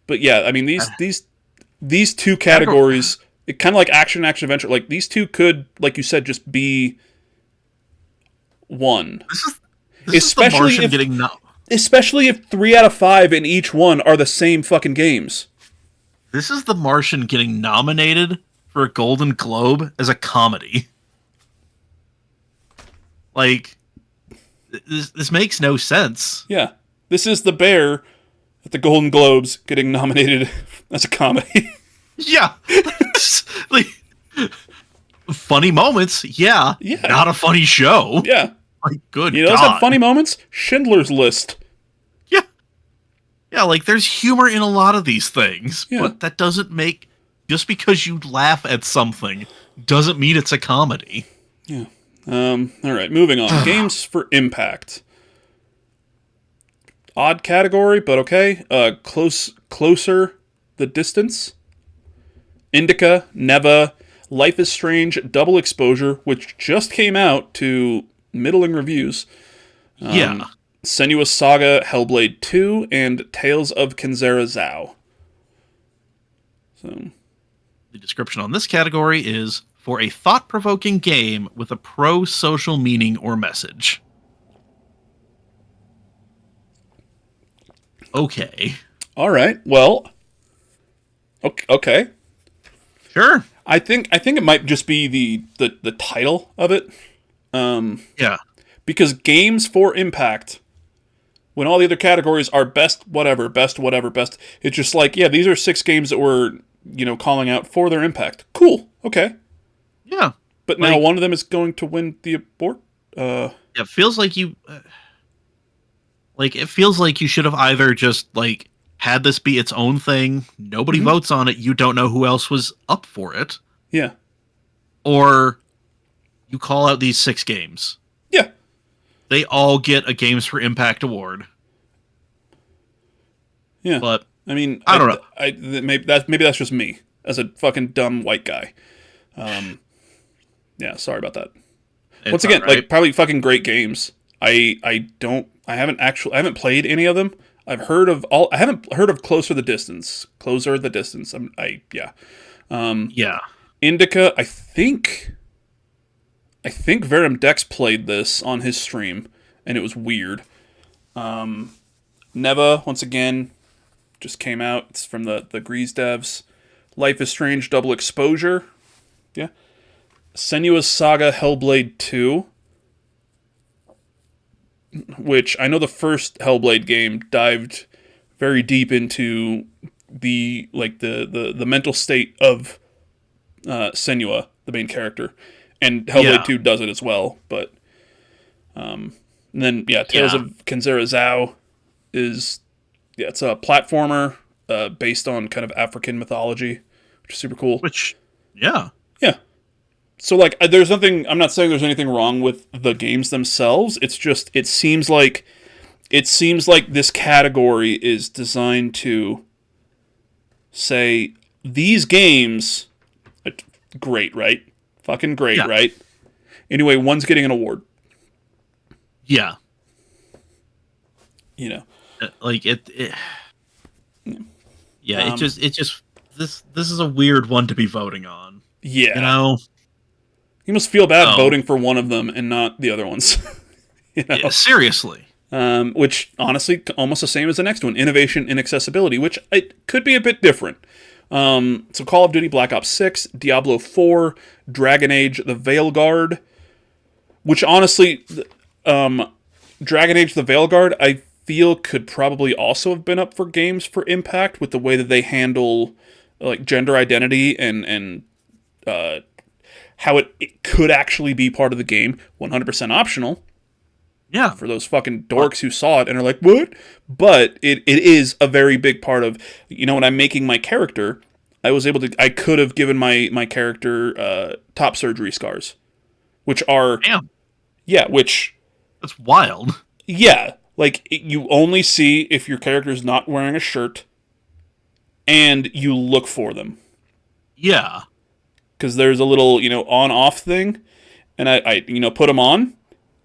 But yeah, I mean, these two categories, it kind of like action, adventure, like, these two could, like you said, just be one. This is the Martian getting... Especially if 3 out of 5 in each one are the same fucking games. This is The Martian getting nominated for a Golden Globe as a comedy. Like, this makes no sense. Yeah. This is The Bear at the Golden Globes getting nominated as a comedy. Yeah. Like, funny moments, yeah. Not a funny show. Yeah. Like, good You know, those have funny moments? Schindler's List. Yeah. Yeah, like, there's humor in a lot of these things, but that doesn't make... Just because you laugh at something doesn't mean it's a comedy. Yeah. All right, moving on. Games for Impact. Odd category, but okay. Closer the Distance. Indica, Neva, Life is Strange, Double Exposure, which just came out to middling reviews. Senua's Saga, Hellblade 2, and Tales of Kenzera Zao. So, the description on this category is for a thought-provoking game with a pro-social meaning or message. Okay. All right. Well. Okay. Sure. I think it might just be the title of it. Yeah. Because games for impact, when all the other categories are best whatever, it's just like, yeah, these are 6 games that we're, calling out for their impact. Cool. Okay. Yeah. But now one of them is going to win the award. It feels like you it feels like you should have either just had this be its own thing, nobody votes on it, you don't know who else was up for it. Yeah. Or you call out these 6 games. Yeah. They all get a Games for Impact award. Yeah. But I mean, I don't know. Maybe that's just me as a fucking dumb white guy. Yeah, sorry about that. Once again, right. Probably fucking great games. I haven't played any of them. I haven't heard of Closer the Distance. Yeah. Indica, I think VerumDex played this on his stream, and it was weird. Neva, once again, just came out. It's from the Grease devs. Life is Strange Double Exposure. Yeah. Senua's Saga Hellblade 2. Which I know the first Hellblade game dived very deep into the mental state of Senua, the main character. And Hellblade 2 does it as well, but and then Tales of Kenzera Zhao is it's a platformer based on kind of African mythology, which is super cool. Yeah. So there's nothing. I'm not saying there's anything wrong with the games themselves. It's just it seems like this category is designed to say these games, great, right? Fucking great, right? Anyway, one's getting an award. Yeah. Yeah, it just this is a weird one to be voting on. Yeah. You must feel bad voting for one of them and not the other ones. Yeah, seriously. Which, honestly, almost the same as the next one. Innovation in accessibility, which it could be a bit different. So Call of Duty Black Ops 6, Diablo 4, Dragon Age The Veilguard, which, honestly, Dragon Age The Veilguard, I feel could probably also have been up for Games for Impact with the way that they handle gender identity and how it could actually be part of the game, 100% optional. Yeah. For those fucking dorks who saw it and are like, what? But it is a very big part of, when I'm making my character, I could have given my character top surgery scars, which are... Damn. Yeah, which... That's wild. Yeah. You only see if your character's not wearing a shirt, and you look for them. Yeah. Because there's a little, on-off thing, and I put them on,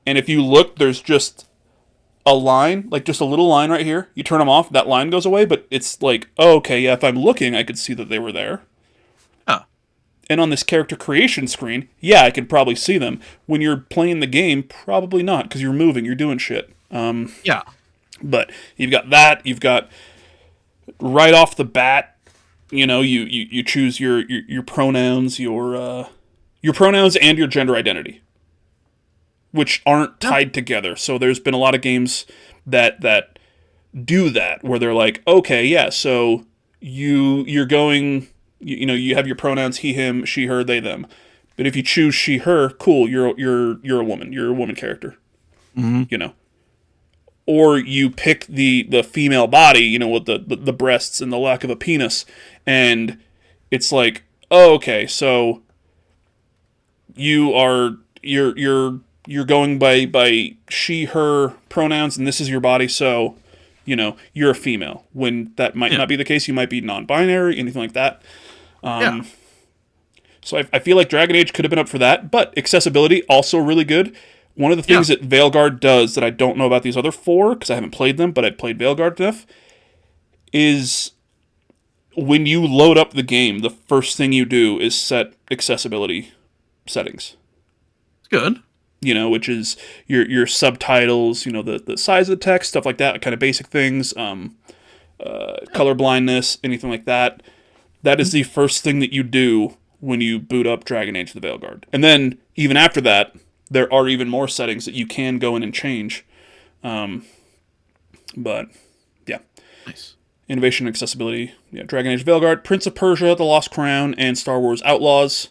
and if you look, there's just a line, just a little line right here. You turn them off, that line goes away, but it's okay, yeah, if I'm looking, I could see that they were there. Huh. And on this character creation screen, yeah, I could probably see them. When you're playing the game, probably not, because you're moving, you're doing shit. Yeah. But you've got that, you've got, right off the bat, you choose your pronouns, your pronouns and your gender identity, which aren't tied together. So there's been a lot of games that do that, where they're like, okay, yeah, so you're going, you have your pronouns he, him, she, her, they, them. But if you choose she, her, cool, you're a woman. You're a woman character. Mm-hmm. Or you pick the female body, with the breasts and the lack of a penis, and it's like, oh, okay, so you're going by she, her pronouns, and this is your body, so you're a female. When that might not be the case, you might be non-binary, anything like that. So I feel like Dragon Age could have been up for that, but accessibility also really good. One of the things that Veilguard does that I don't know about these other 4, because I haven't played them, but I've played Veilguard enough, is when you load up the game, the first thing you do is set accessibility settings. It's good. Which is your subtitles, the size of the text, stuff like that, kind of basic things, color blindness, anything like that. That is the first thing that you do when you boot up Dragon Age the Veilguard. And then, even after that, there are even more settings that you can go in and change. But, yeah. Nice. Innovation and accessibility. Yeah, Dragon Age Veilguard, Prince of Persia, The Lost Crown, and Star Wars Outlaws.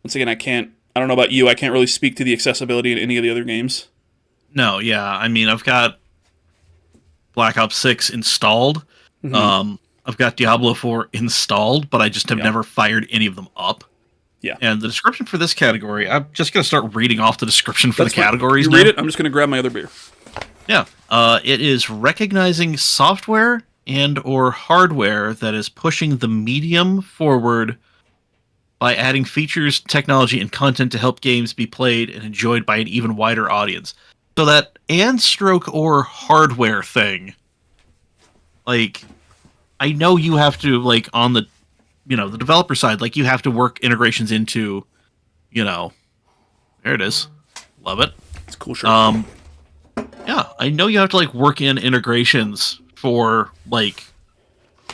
Once again, I don't know about you, I can't really speak to the accessibility in any of the other games. No, yeah. I mean, I've got Black Ops 6 installed. Mm-hmm. I've got Diablo 4 installed, but I just have Yeah. never fired any of them up. Yeah. And the description for this category, I'm just going to start reading off the description for the categories now. You read it, I'm just going to grab my other beer. Yeah. It is recognizing software and or hardware that is pushing the medium forward by adding features, technology, and content to help games be played and enjoyed by an even wider audience. So that and stroke or hardware thing, like, I know you have to, like, on the, the developer side, like, you have to work integrations into, there it is. Love it. It's a cool shirt. Yeah, I know you have to, like, work in integrations for, like,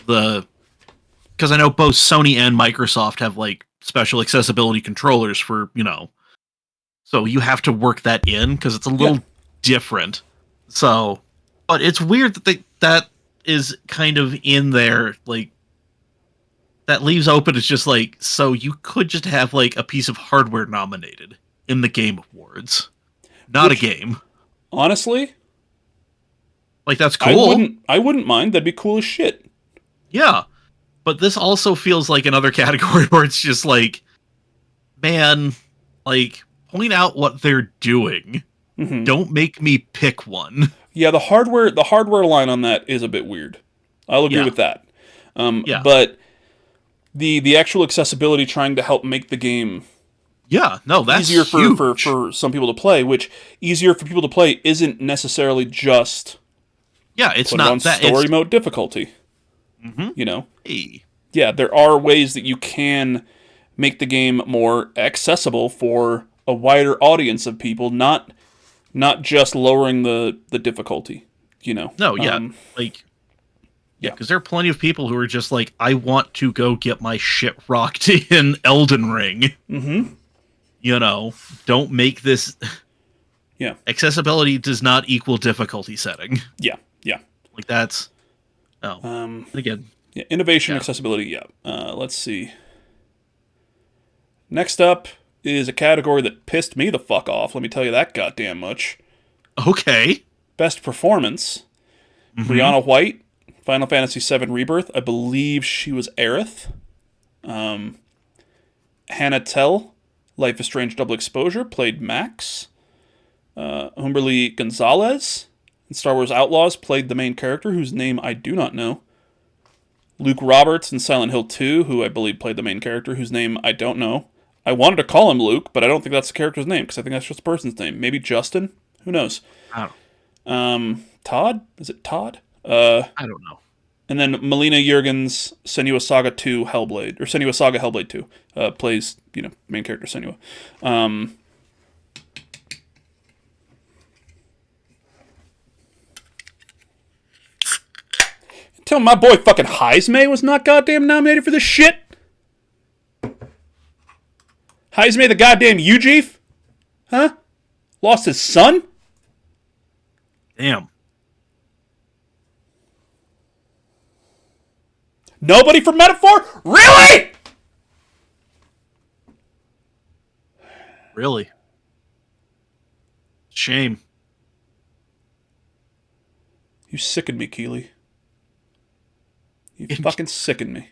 because I know both Sony and Microsoft have, like, special accessibility controllers for, so you have to work that in because it's a little different. So, but it's weird that that is kind of in there, like, that leaves open. It's just like, so you could just have, like, a piece of hardware nominated in the Game Awards, not a game. Honestly, like, that's cool. I wouldn't mind. That'd be cool as shit. Yeah. But this also feels like another category where it's just like, man, like, point out what they're doing. Mm-hmm. Don't make me pick one. Yeah, the hardware line on that is a bit weird. I'll agree with that. But the actual accessibility, trying to help make the game that's easier huge. for some people to play, which easier for people to play isn't necessarily just it's put not it on that story mode difficulty. Mm-hmm. Yeah, there are ways that you can make the game more accessible for a wider audience of people, not just lowering the difficulty, No, because there are plenty of people who are just like, I want to go get my shit rocked in Elden Ring. Mm-hmm. Don't make this... Yeah. Accessibility does not equal difficulty setting. Yeah. Like, that's... again... Yeah, innovation, accessibility, let's see. Next up is a category that pissed me the fuck off, let me tell you that goddamn much. Okay. Best performance. Mm-hmm. Brianna White, Final Fantasy VII Rebirth. I believe she was Aerith. Hannah Tell, Life is Strange Double Exposure, played Max. Humberly Gonzalez, in Star Wars Outlaws, played the main character, whose name I do not know. Luke Roberts in Silent Hill 2, who I believe played the main character, whose name I don't know. I wanted to call him Luke, but I don't think that's the character's name, because I think that's just a person's name. Maybe Justin? Who knows? I don't. Todd? Is it Todd? I don't know. And then Melina Jurgens, Senua Saga 2 Hellblade, or Senua Saga Hellblade 2, plays, main character Senua. Tell my boy fucking Heismay was not goddamn nominated for this shit. Heismay the goddamn Ujief? Huh? Lost his son? Damn. Nobody for Metaphor? Really? Really? Shame. You sickened me, Keighley. You fucking sickened me.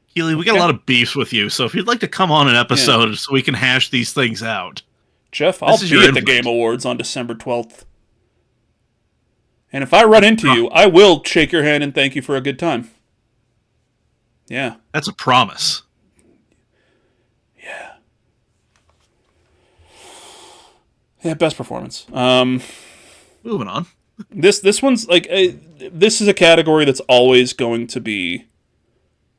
Keighley, we got a lot of beefs with you, so if you'd like to come on an episode so we can hash these things out. Jeff, I'll be at the Game Awards on December 12th. And if I run into you, I will shake your hand and thank you for a good time. Yeah. That's a promise. Yeah. Yeah, best performance. Moving on. This one's like this is a category that's always going to be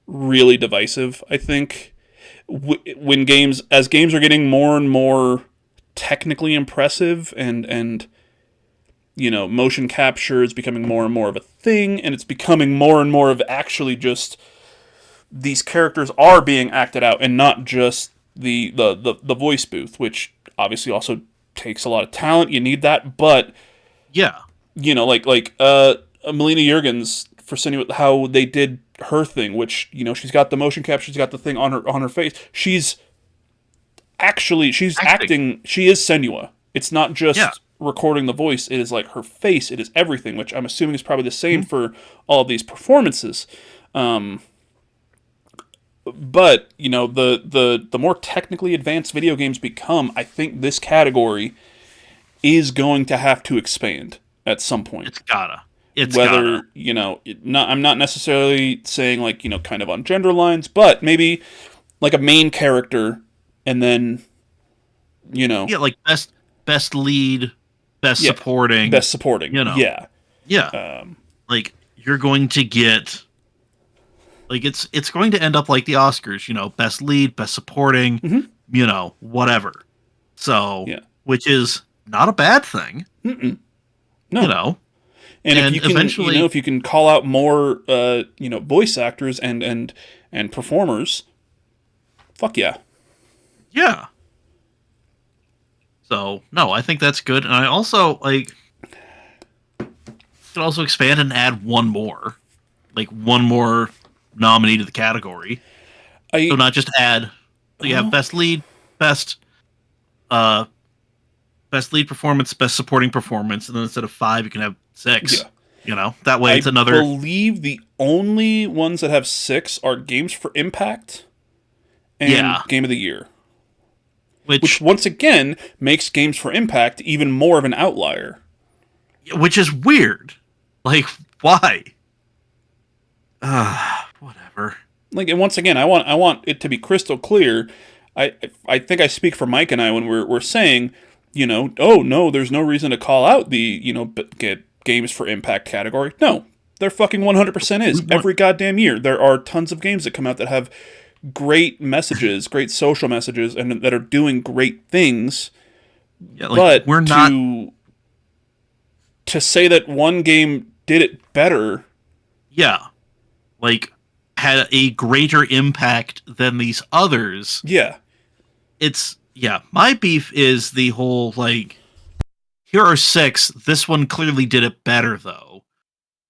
really divisive, I think, when games are getting more and more technically impressive, and motion capture is becoming more and more of a thing, and it's becoming more and more of actually just these characters are being acted out and not just the voice booth, which obviously also takes a lot of talent. You need that, but yeah, like Melina Juergens for Senua, how they did her thing, which she's got the motion capture, she's got the thing on her face. She's acting. She is Senua. It's not just recording the voice. It is like her face. It is everything, which I'm assuming is probably the same for all of these performances. But the more technically advanced video games become, I think this category is going to have to expand at some point. It's gotta. I'm not necessarily saying like kind of on gender lines, but maybe like a main character, and then like best lead, best supporting, like you're going to get. Like it's going to end up like the Oscars, best lead, best supporting, whatever. So, which is not a bad thing. No. And if you can, eventually, if you can call out more, voice actors and performers, fuck yeah. Yeah. So no, I think that's good, and I also could also expand and add one more nominee to the category. So not just add. So you have best lead, best lead performance, best supporting performance, and then instead of 5, you can have 6. Yeah. That way it's another. I believe the only ones that have 6 are Games for Impact and Game of the Year. Which once again makes Games for Impact even more of an outlier. Which is weird. Like, why? Whatever. Like, and once again, I want it to be crystal clear. I think I speak for Mike and I when we're saying, oh no, there's no reason to call out the get Games for Impact category. No, there fucking 100% is. Every goddamn year, there are tons of games that come out that have great messages, great social messages, and that are doing great things. Yeah, like, but to say that one game did it better. Yeah. Like, had a greater impact than these others. Yeah. My beef is the whole, here are 6, this one clearly did it better, though.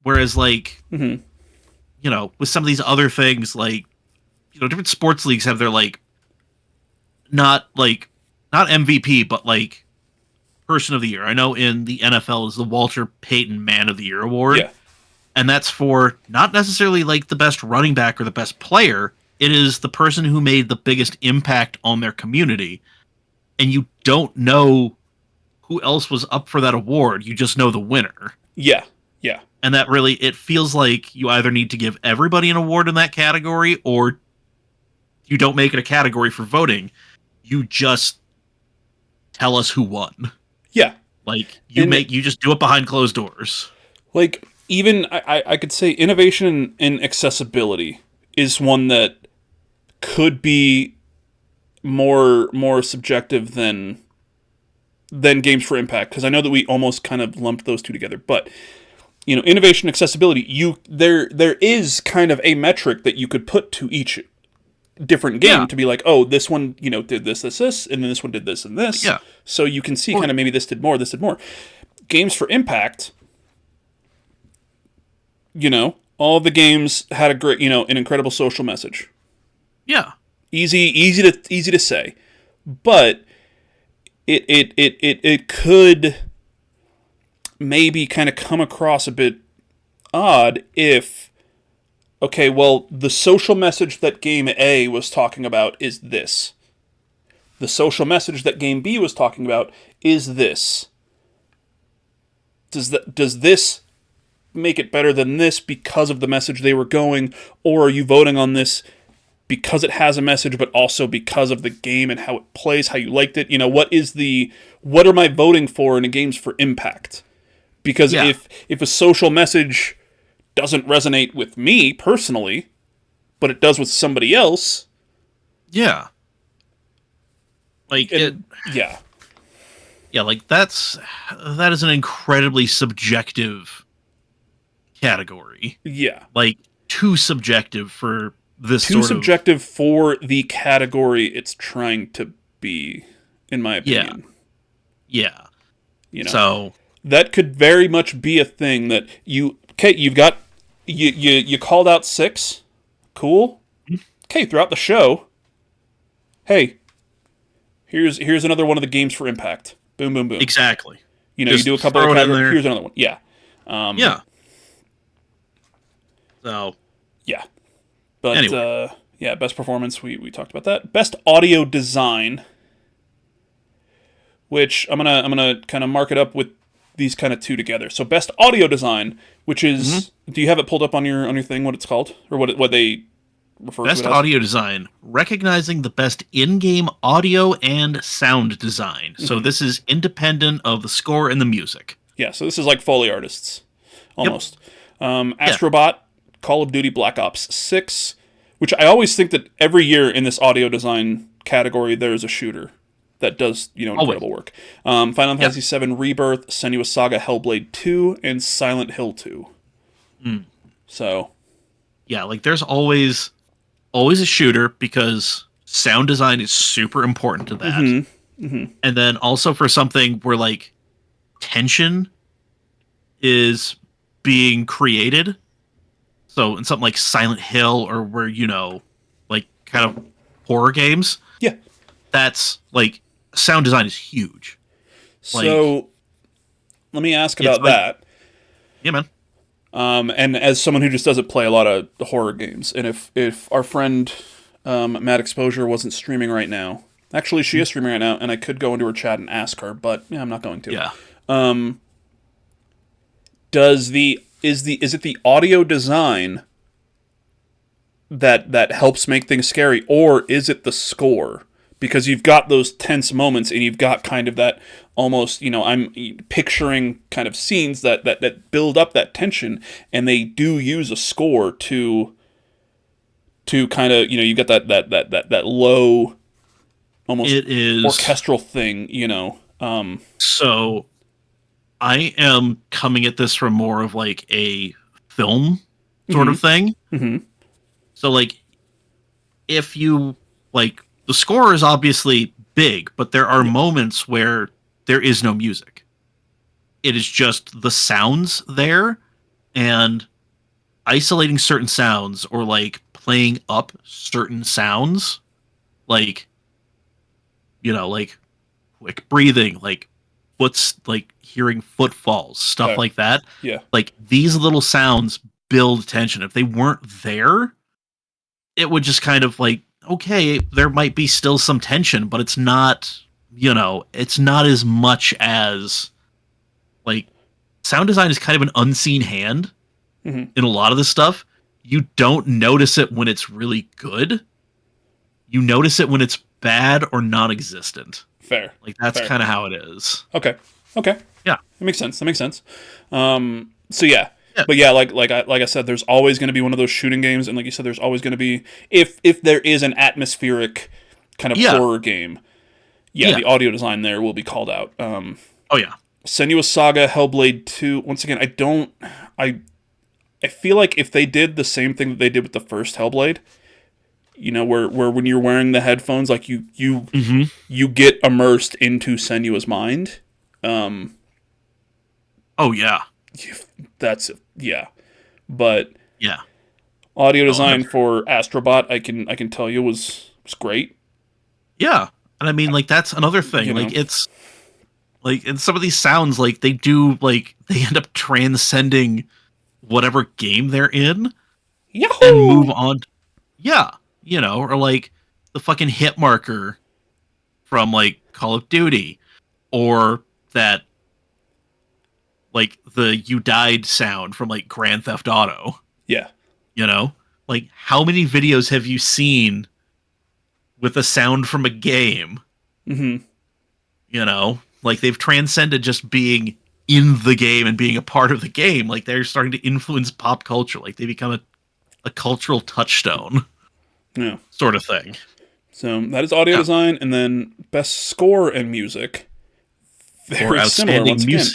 Whereas, with some of these other things, different sports leagues have their, not MVP, but, Person of the Year. I know in the NFL is the Walter Payton Man of the Year award. Yeah. And that's for not necessarily the best running back or the best player. It is the person who made the biggest impact on their community. And you don't know who else was up for that award. You just know the winner. Yeah. Yeah. And that really, it feels like you either need to give everybody an award in that category, or you don't make it a category for voting. You just tell us who won. Yeah. You just do it behind closed doors. Even I could say innovation and accessibility is one that could be more subjective than Games for Impact, because I know that we almost kind of lumped those two together. But innovation and accessibility, there is kind of a metric that you could put to each different game to be like, oh, this one did this, and then this one did this and this. Yeah. So you can see kind of maybe this did more. Games for Impact. All the games had a great, an incredible social message. Yeah. Easy to say, but it could maybe kind of come across a bit odd if, okay, well, the social message that Game A was talking about is this. The social message that Game B was talking about is this. Does this make it better than this because of the message they were going, or are you voting on this because it has a message, but also because of the game and how it plays, how you liked it? What am I voting for in a Games for Impact? Because if a social message doesn't resonate with me personally, but it does with somebody else, Yeah. Like And, yeah. Yeah, like that is an incredibly subjective category. Yeah. Like too subjective for this Too sort of subjective for the category it's trying to be, in my yeah. opinion. Yeah. You know, So that could very much be a thing that you've got you called out 6, cool. Okay, throughout the show, hey, here's another one of the games for Impact. Boom, boom, boom. exactly. You know, Just you do a couple of throw it in categories. there. Here's another one. Yeah. Yeah. So Yeah. But anyway. yeah, best performance, we talked about that. Best audio design, which I'm gonna kind of mark it up with these kind of two together. So best audio design, which is do you have it pulled up on your thing what it's called or what they refer Best to it as? audio design, recognizing the best in-game audio and sound design. So this is independent of the score and the music. Yeah, so this is like Foley artists almost. Yeah. Astrobot, Call of Duty Black Ops 6, which I always think that every year in this audio design category there's a shooter that does, incredible work. Final Fantasy VII Rebirth, Senua's Saga Hellblade 2, and Silent Hill 2. So, yeah, like there's always a shooter because sound design is super important to that. And then also for something where like tension is being created. So in something like Silent Hill or where, like kind of horror games, yeah. that's like sound design is huge. So, let me ask about that. Yeah, man. And as someone who just doesn't play a lot of the horror games, and if our friend Mad Exposure wasn't streaming right now, actually she is streaming right now, and I could go into her chat and ask her, but yeah, I'm not going to. Yeah. Is it the audio design that helps make things scary, or is it the score? Because you've got those tense moments, and you've got kind of that almost, I'm picturing kind of scenes that build up that tension, and they do use a score to kind of, you got that low, almost It is orchestral thing, So I am coming at this from more of like a film sort of thing. So like if you like the score is obviously big, but there are moments where there is no music. It is just the sounds there and isolating certain sounds or like playing up certain sounds like like quick breathing, like hearing footfalls, stuff like that. Yeah. Like these little sounds build tension. If they weren't there, it would just kind of like, okay, there might be still some tension, but it's not, it's not as much as like sound design is kind of an unseen hand in a lot of this stuff. You don't notice it when it's really good. You notice it when it's bad or non-existent. Fair. Like that's kind of how it is. Okay. Yeah. That makes sense. So yeah. But yeah, like I said, there's always going to be one of those shooting games, and like you said, there's always going to be if there is an atmospheric kind of horror game. Yeah, the audio design there will be called out. Oh yeah. Senua's Saga, Hellblade 2. Once again, I feel like if they did the same thing that they did with the first Hellblade, where when you're wearing the headphones, like you get immersed into Senua's mind. Oh yeah. But yeah, audio design for Astrobot, I can tell you was great. Yeah, and I mean like that's another thing. Like it's like in some of these sounds, like they do like they end up transcending whatever game they're in. Yahoo! And move on. Yeah, or like the fucking hit marker from like Call of Duty, or that. Like the "you died" sound from like Grand Theft Auto. Yeah. Like how many videos have you seen with a sound from a game? Like they've transcended just being in the game and being a part of the game. Like they're starting to influence pop culture. Like they become a cultural touchstone. Yeah. Sort of thing. So that is audio design, and then best score and music. Very similar once again.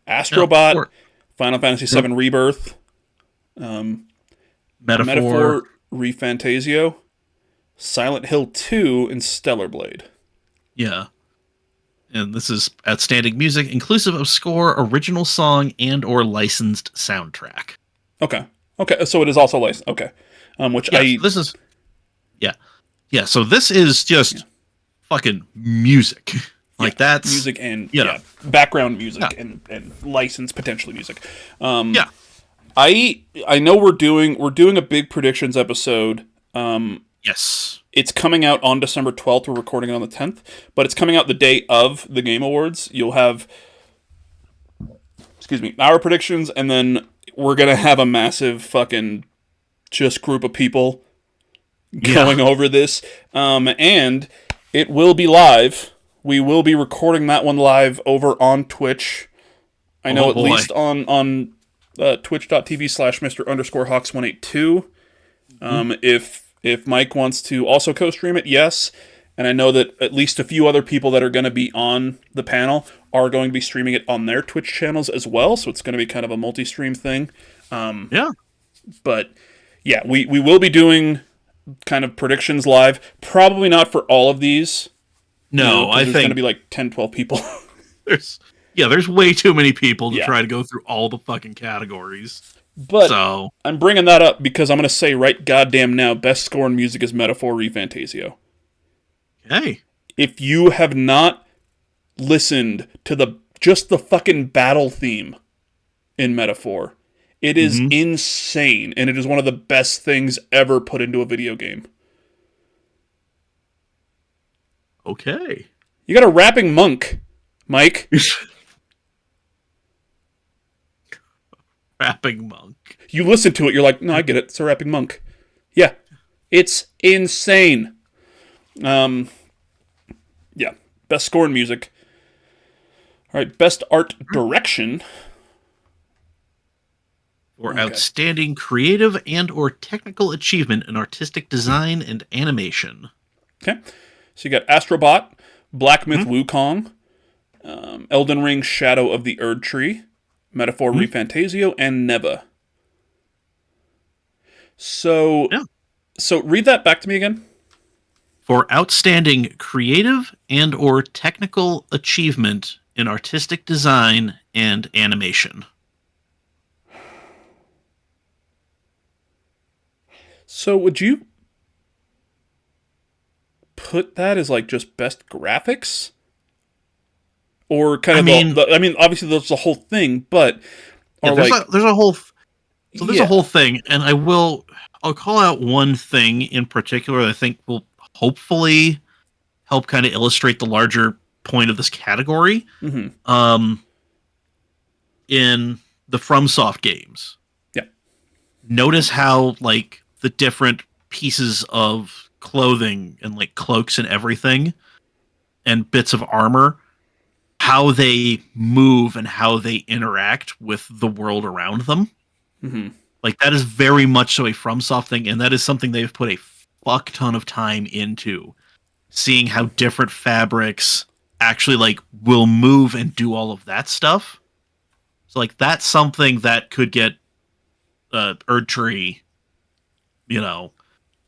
Astrobot, Final Fantasy VII Rebirth, Metaphor, ReFantazio, Silent Hill 2, and Stellar Blade. Yeah. And this is outstanding music, inclusive of score, original song, and or licensed soundtrack. Okay. So it is also licensed. Okay. This is... Yeah, so this is just fucking music. Like that's... Music and, background music and licensed, potentially music. I know we're doing a big predictions episode. Yes. It's coming out on December 12th. We're recording it on the 10th, but it's coming out the day of the Game Awards. You'll have, our predictions, and then we're going to have a massive fucking just group of people going over this. And it will be live. We will be recording that one live over on Twitch. I know at least on twitch.tv/Mr_Hawks182. If Mike wants to also co-stream it, yes. And I know that at least a few other people that are going to be on the panel are going to be streaming it on their Twitch channels as well. So it's going to be kind of a multi-stream thing. But yeah, we will be doing kind of predictions live. Probably not for all of these. No, I think there's going to be like 10, 12 people. there's way too many people to try to go through all the fucking categories. But I'm bringing that up because I'm going to say right goddamn now, best score in music is Metaphor ReFantazio. Hey. If you have not listened to the fucking battle theme in Metaphor, it is insane, and it is one of the best things ever put into a video game. Okay. You got a rapping monk, Mike. Rapping monk. You listen to it, you're like, no, I get it. It's a rapping monk. Yeah. It's insane. Yeah. Best score and music. All right. Best art direction. For outstanding creative and or technical achievement in artistic design and animation. Okay. So you got Astrobot, Black Myth Wukong, Elden Ring Shadow of the Erd Tree, Metaphor ReFantazio, and Neva. So read that back to me again. For outstanding creative and or technical achievement in artistic design and animation. So would you put that as like just best graphics? Or kind of obviously there's a whole thing, but there's a whole thing, and I'll call out one thing in particular that I think will hopefully help kind of illustrate the larger point of this category. In the FromSoft games. Yeah. Notice how like the different pieces of clothing and like cloaks and everything and bits of armor, how they move and how they interact with the world around them. Like that is very much so a FromSoft thing, and that is something they've put a fuck ton of time into, seeing how different fabrics actually like will move and do all of that stuff. So like that's something that could get Erd Tree,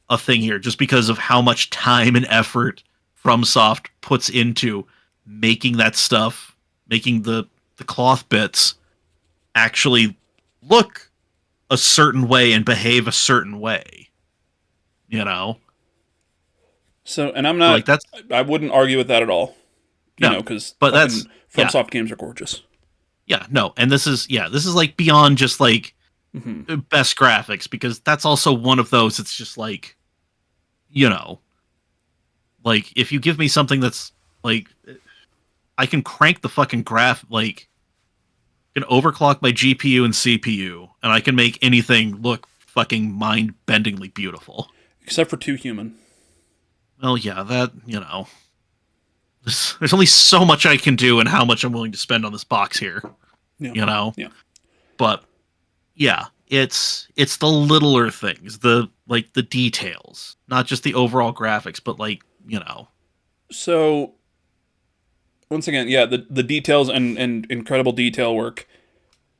a thing here, just because of how much time and effort FromSoft puts into making that stuff, making the cloth bits actually look a certain way and behave a certain way. So, and I'm not, like I wouldn't argue with that at all. Because FromSoft games are gorgeous. Yeah, no, and this is like beyond just like best graphics, because that's also one of those. It's just like, like if you give me something that's like, I can crank the fucking like, can overclock my GPU and CPU, and I can make anything look fucking mind-bendingly beautiful. Except for 2 Human. Well, yeah, that, there's only so much I can do and how much I'm willing to spend on this box here. Yeah. But yeah, it's the littler things, the details, not just the overall graphics, but like you know. So, once again, yeah, the details and incredible detail work.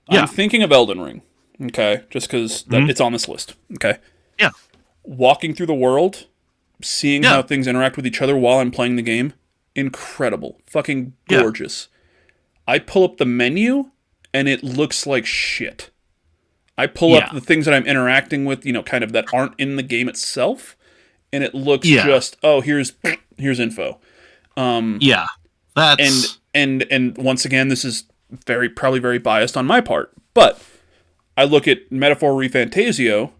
Yeah. I'm thinking of Elden Ring, okay? Just because it's on this list, okay? Yeah. Walking through the world, seeing Yeah. how things interact with each other while I'm playing the game, incredible. Fucking gorgeous. I pull up the menu, and it looks like shit. I pull up the things that I'm interacting with, kind of that aren't in the game itself, and it looks just, here's info. That's... And once again, this is probably very biased on my part, but I look at Metaphor ReFantazio,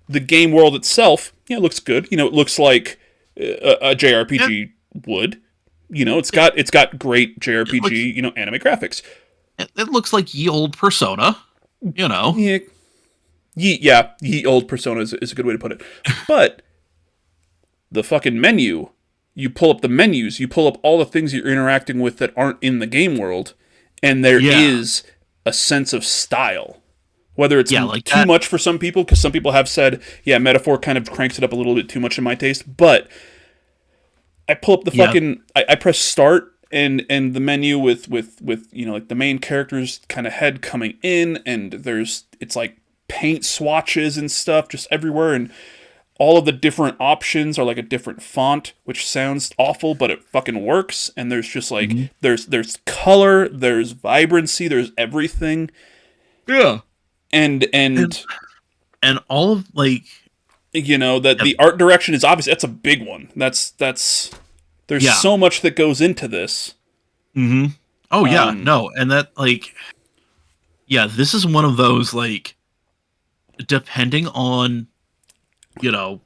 the game world itself, it looks good. It looks like a JRPG would. It's got great JRPG, anime graphics. It looks like ye old Persona, Yeah. Ye old Persona is a good way to put it. But the fucking menu, you pull up the menus, you pull up all the things you're interacting with that aren't in the game world, and there is a sense of style. Whether it's too much for some people, because some people have said, Metaphor kind of cranks it up a little bit too much in my taste, but I pull up the fucking... I press start, and the menu with like the main character's kind of head coming in, and it's like paint swatches and stuff just everywhere, and all of the different options are like a different font, which sounds awful, but it fucking works. And there's just like there's color, there's vibrancy, there's everything. Yeah. And all of like that the art direction is obviously that's a big one. That's there's so much that goes into this. Mm-hmm. Oh yeah, no, and that this is one of those like depending on the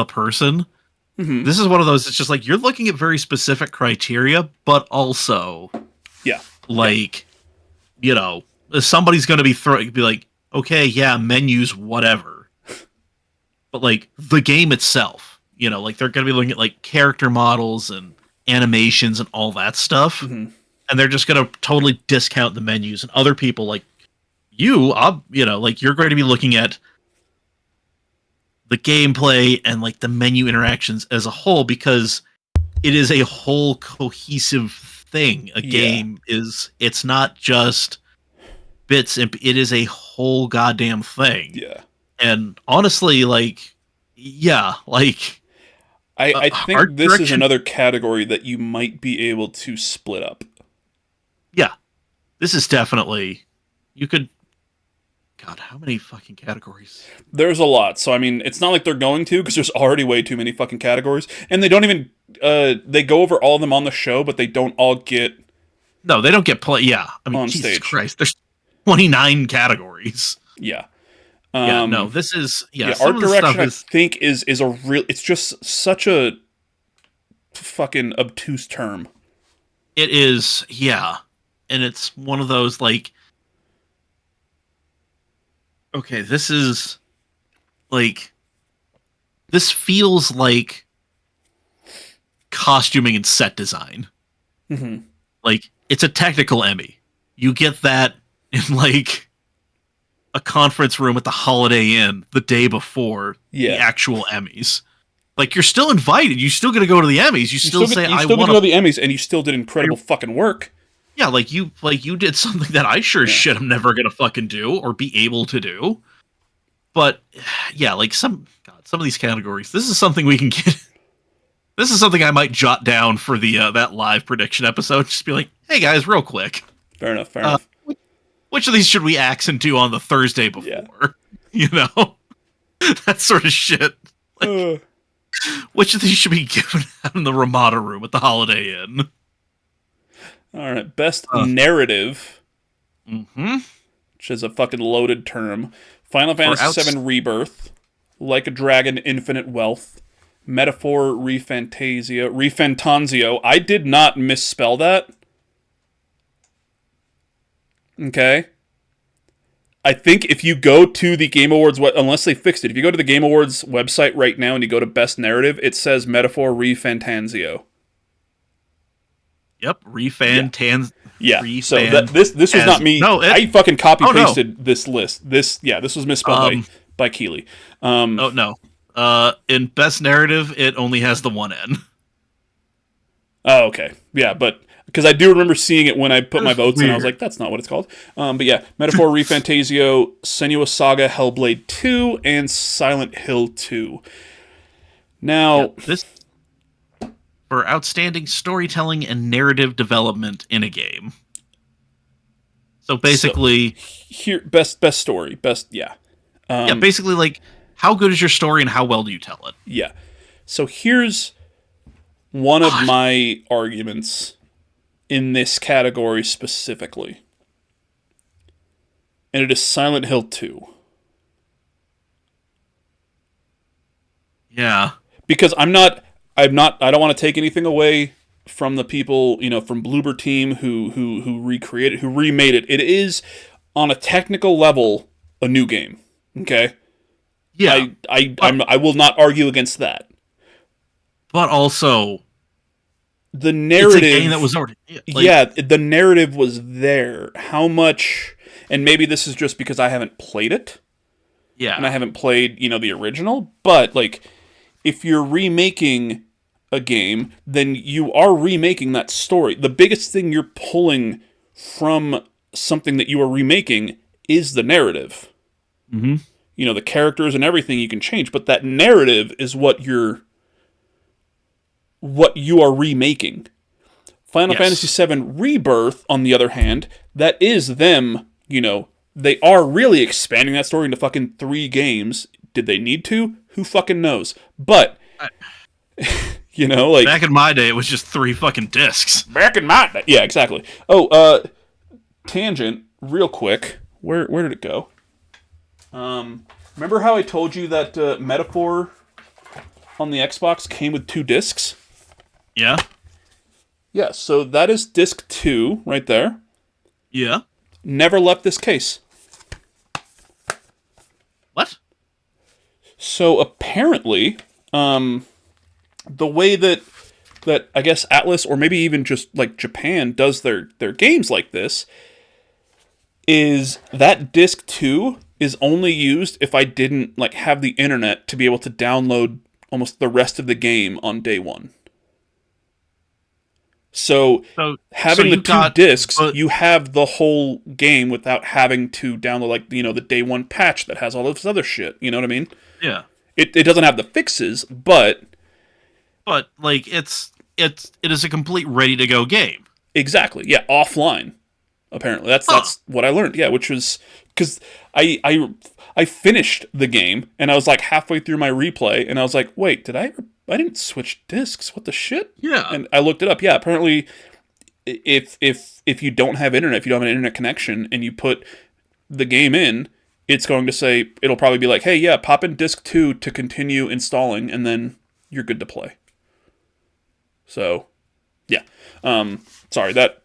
person. Mm-hmm. This is one of those. It's just like you're looking at very specific criteria, but also, somebody's going to be like, okay, menus, whatever, but like the game itself, like they're going to be looking at like character models and animations and all that stuff, and they're just going to totally discount the menus. And other people like like you're going to be looking at the gameplay and like the menu interactions as a whole, because it is a whole cohesive thing. A game it's not just bits, and it is a whole goddamn thing. Yeah. And honestly, I think this is another category that you might be able to split up. Yeah. This is definitely, you could... God, how many fucking categories? There's a lot. So, I mean, it's not like they're going to, because there's already way too many fucking categories. And they don't even... they go over all of them on the show, but they don't all get... No, they don't get play... Yeah. I mean, on Jesus stage. Christ. There's 29 categories. Yeah. No, this is... Yeah, art direction, I think, is a real... It's just such a fucking obtuse term. It is, yeah. And it's one of those, like... Okay, this is like this feels like costuming and set design. Mm-hmm. Like it's a technical Emmy. You get that in like a conference room at the Holiday Inn the day before the actual Emmys. Like you're still invited. You still got to go to the Emmys. You still say I want to go to the Emmys, and you still did incredible fucking work. Yeah, like you did something that I sure as shit I'm never gonna fucking do or be able to do. But yeah, like some of these categories, this is something we can get. This is something I might jot down for the that live prediction episode. Just be like, hey guys, real quick. Fair enough. Which of these should we accent to on the Thursday before? Yeah. That sort of shit. Like, which of these should be given out in the Ramada room at the Holiday Inn? All right, best narrative, mm-hmm. which is a fucking loaded term. Final Fantasy VII Rebirth, Like a Dragon, Infinite Wealth, Metaphor ReFantazio. I did not misspell that. Okay. I think if you go to the Game Awards, unless they fixed it, if you go to the Game Awards website right now and you go to Best Narrative, it says Metaphor ReFantazio. Yep, Refantazio. Yeah, so this was not me. No, I fucking copy-pasted this list. This was misspelled by Keighleys. No. In best narrative, it only has the one N. Oh, okay. Yeah, but because I do remember seeing it when I put my That's votes in, I was weird. like, that's not what it's called. But yeah, Metaphor ReFantasio, Senua's Saga, Hellblade 2, and Silent Hill 2. Yeah, Now, this for outstanding storytelling and narrative development in a game. So so basically, here, best story, best, yeah. yeah, basically like how good is your story and how well do you tell it? Yeah. So here's one of God. my arguments in this category specifically. And it is Silent Hill 2. Yeah. Because I don't want to take anything away from the people, from Bloober Team who recreated, who remade it. It is on a technical level a new game. Okay? Yeah. I will not argue against that. But also The it's a game narrative, that was already yeah, the narrative was there. How much, and maybe this is just because I haven't played it, and I yeah. haven't played, the original, but like, if you're remaking a game, then you are remaking that story. The biggest thing you're pulling from something that you are remaking is the narrative. Mm-hmm. The characters and everything you can change, but that narrative is what you are remaking. Final Fantasy VII Rebirth, on the other hand, that is them, they are really expanding that story into fucking 3 games. Did they need to? Who fucking knows? But, like... Back in my day, it was just 3 fucking discs. Back in my day. Yeah, exactly. Oh, tangent, real quick. Where did it go? Remember how I told you that Metaphor on the Xbox came with 2 discs? Yeah. Yeah, so that is disc 2 right there. Yeah. Never left this case. What? So apparently, the way that I guess Atlas, or maybe even just like Japan, does their games like this is that disc 2 is only used if I didn't like have the internet to be able to download almost the rest of the game on day 1. So having the 2 discs, you have the whole game without having to download like the day 1 patch that has all this other shit. You know what I mean? Yeah. It doesn't have the fixes, but like it is a complete ready to go game. Exactly. Yeah, offline. Apparently, that's what I learned. Yeah, which was because I finished the game and I was like halfway through my replay and I was like, wait, I didn't switch discs. What the shit? Yeah. And I looked it up. Yeah, apparently, if you don't have internet, if you don't have an internet connection, and you put the game in, it's going to say, it'll probably be like, hey, yeah, pop in disc 2 to continue installing, and then you're good to play. So, yeah. Sorry, that...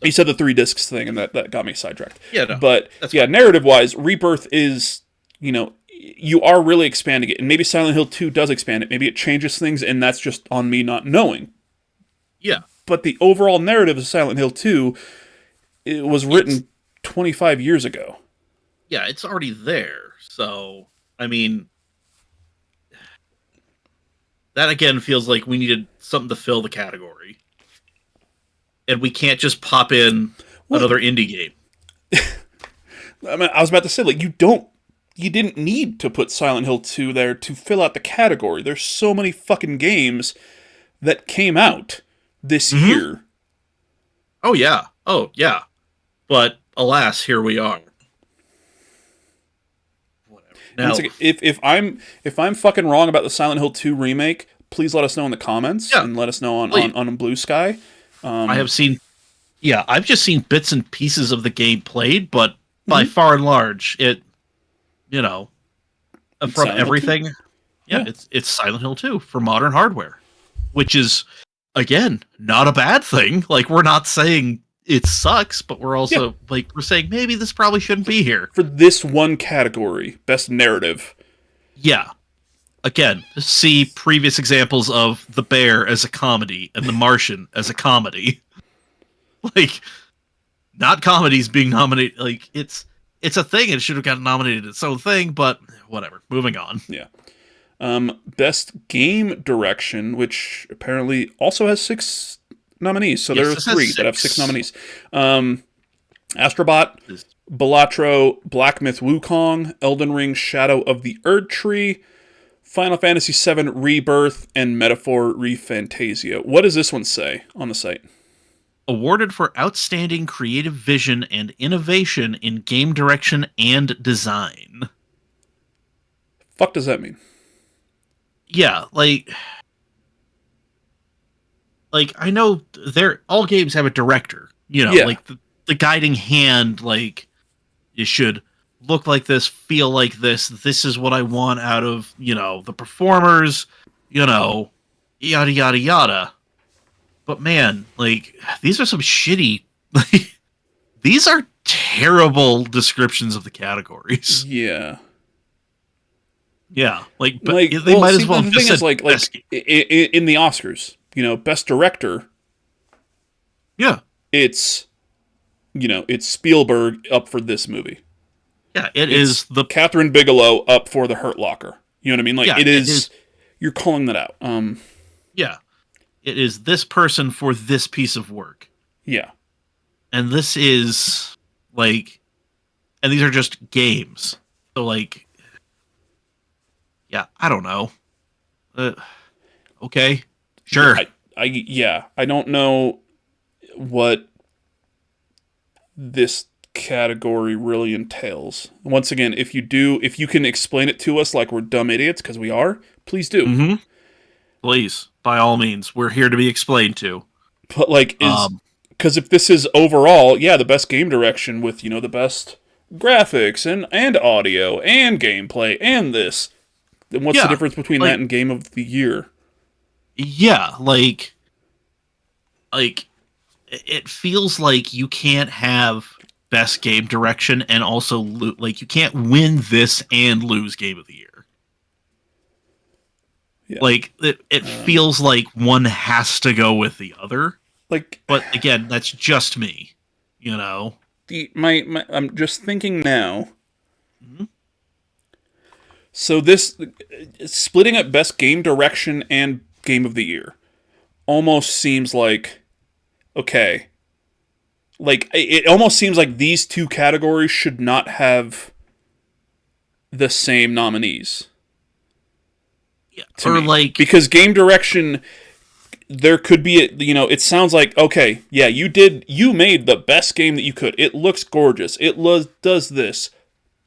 He said the 3 discs thing, and that got me sidetracked. Yeah, no, but, yeah, narrative-wise, Rebirth is, you are really expanding it. And maybe Silent Hill 2 does expand it. Maybe it changes things, and that's just on me not knowing. Yeah. But the overall narrative of Silent Hill 2, it was written 25 years ago. Yeah, it's already there. So, I mean, that again feels like we needed something to fill the category. And we can't just pop in another indie game. I mean, I was about to say, like, you didn't need to put Silent Hill 2 there to fill out the category. There's so many fucking games that came out this year. Oh, yeah. But, alas, here we are. Whatever. Now, like, if I'm fucking wrong about the Silent Hill 2 remake, please let us know in the comments and let us know on Blue Sky. I've just seen bits and pieces of the game played, but by far and large, it, from Silent everything, it's Silent Hill 2 for modern hardware, which is, again, not a bad thing. Like, we're not saying it sucks, but we're also, we're saying maybe this probably shouldn't be here. For this one category, best narrative. Yeah. Again, see previous examples of The Bear as a comedy and The Martian as a comedy. Like, not comedies being nominated. Like, it's a thing. It should have gotten nominated its own thing, but whatever. Moving on. Yeah. Best game direction, which apparently also has 6 nominees. So there are Yes, this has 3 that have 6 6. nominees. Astrobot, Balatro, Black Myth Wukong, Elden Ring Shadow of the Erd Tree, Final Fantasy VII Rebirth, and Metaphor ReFantasia. What does this one say on the site? Awarded for outstanding creative vision and innovation in game direction and design. Fuck does that mean? Yeah, like I know all games have a director, Yeah. like the guiding hand, like it should look like this, feel like this. This is what I want out of, the performers, yada yada yada. But man, like these are some shitty like these are terrible descriptions of the categories. Yeah. Yeah, Like, they might as well the have thing just is, said like in the Oscars, best director, yeah. it's Spielberg up for this movie. Yeah, it's the Catherine Bigelow up for The Hurt Locker. You know what I mean? Like, yeah, it is. You're calling that out. Yeah, it is this person for this piece of work. Yeah, and this is like, and these are just games. So like, yeah, I don't know. Okay, sure. I don't know what this category really entails. Once again, if you can explain it to us like we're dumb idiots, because we are, please do. Mm-hmm. Please, by all means, we're here to be explained to. But like, because if this is overall, yeah, the best game direction with the best graphics and audio and gameplay and this, then what's the difference between that and Game of the Year? Yeah, like it feels like you can't have best game direction and also like you can't win this and lose Game of the Year. Yeah. Like it feels like one has to go with the other. Like, but again, that's just me. I'm just thinking now. Mm-hmm. So this splitting up best game direction and Game of the Year almost seems like okay. Like it almost seems like these two categories should not have the same nominees. Yeah, or like because game direction, there could be it sounds like okay, yeah, you made the best game that you could. It looks gorgeous. It does this,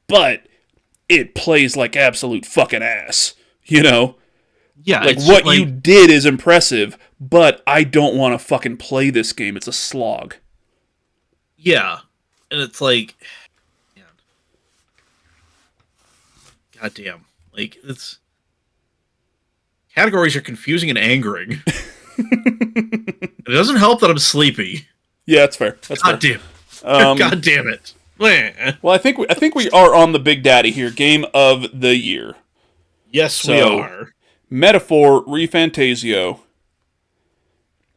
but it plays like absolute fucking ass. Yeah, like what you did is impressive, but I don't want to fucking play this game. It's a slog. Yeah, and it's like, man, goddamn, like it's categories are confusing and angering. It doesn't help that I'm sleepy. Yeah, that's fair. God damn it. Well, I think we are on the Big Daddy here. Game of the Year. Yes, we are. Metaphor ReFantasio.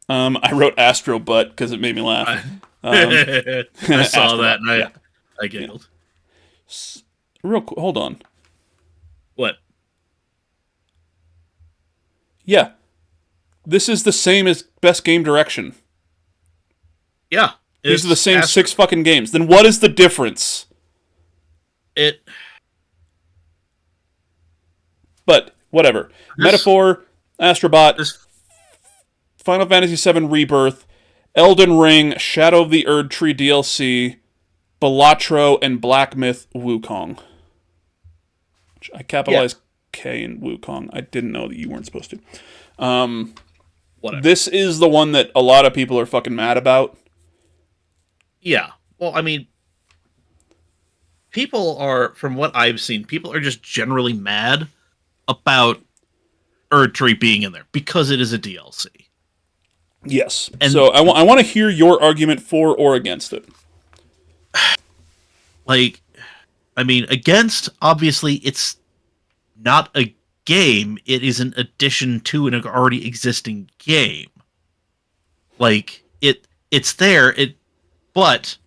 I wrote Astro Butt because it made me laugh. I saw that and I giggled. Hold on. What? Yeah. This is the same as best game direction. Yeah. These are the same 6 fucking games. Then what is the difference? But, whatever. Metaphor, Astrobot, Final Fantasy VII Rebirth, Elden Ring, Shadow of the Erd Tree DLC, Balatro, and Black Myth Wukong. I capitalized K in Wukong. I didn't know that you weren't supposed to. Whatever. This is the one that a lot of people are fucking mad about. Yeah. Well, I mean, from what I've seen, people are just generally mad about Erd Tree being in there because it is a DLC. Yes. So I want to hear your argument for or against it. Like, I mean, against, obviously, it's not a game. It is an addition to an already existing game. Like, it's there, but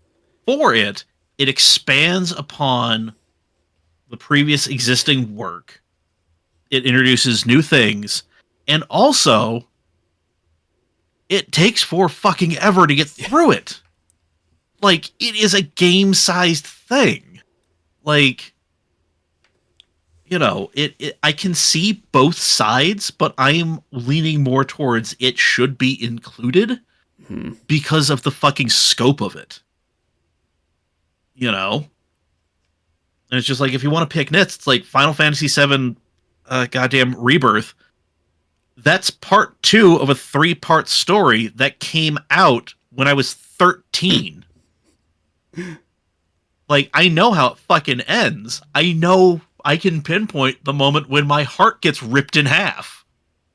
for it expands upon the previous existing work it introduces new things, and also it takes for fucking ever to get through it. Like, it is a game-sized thing. Like, you know, I can see both sides, but I'm leaning more towards it should be included because of the fucking scope of it. You know? And it's just like, if you want to pick nits, it's like Final Fantasy VII goddamn Rebirth. That's part 2 of a 3-part story that came out when I was 13. Like, I know how it fucking ends. I know I can pinpoint the moment when my heart gets ripped in half.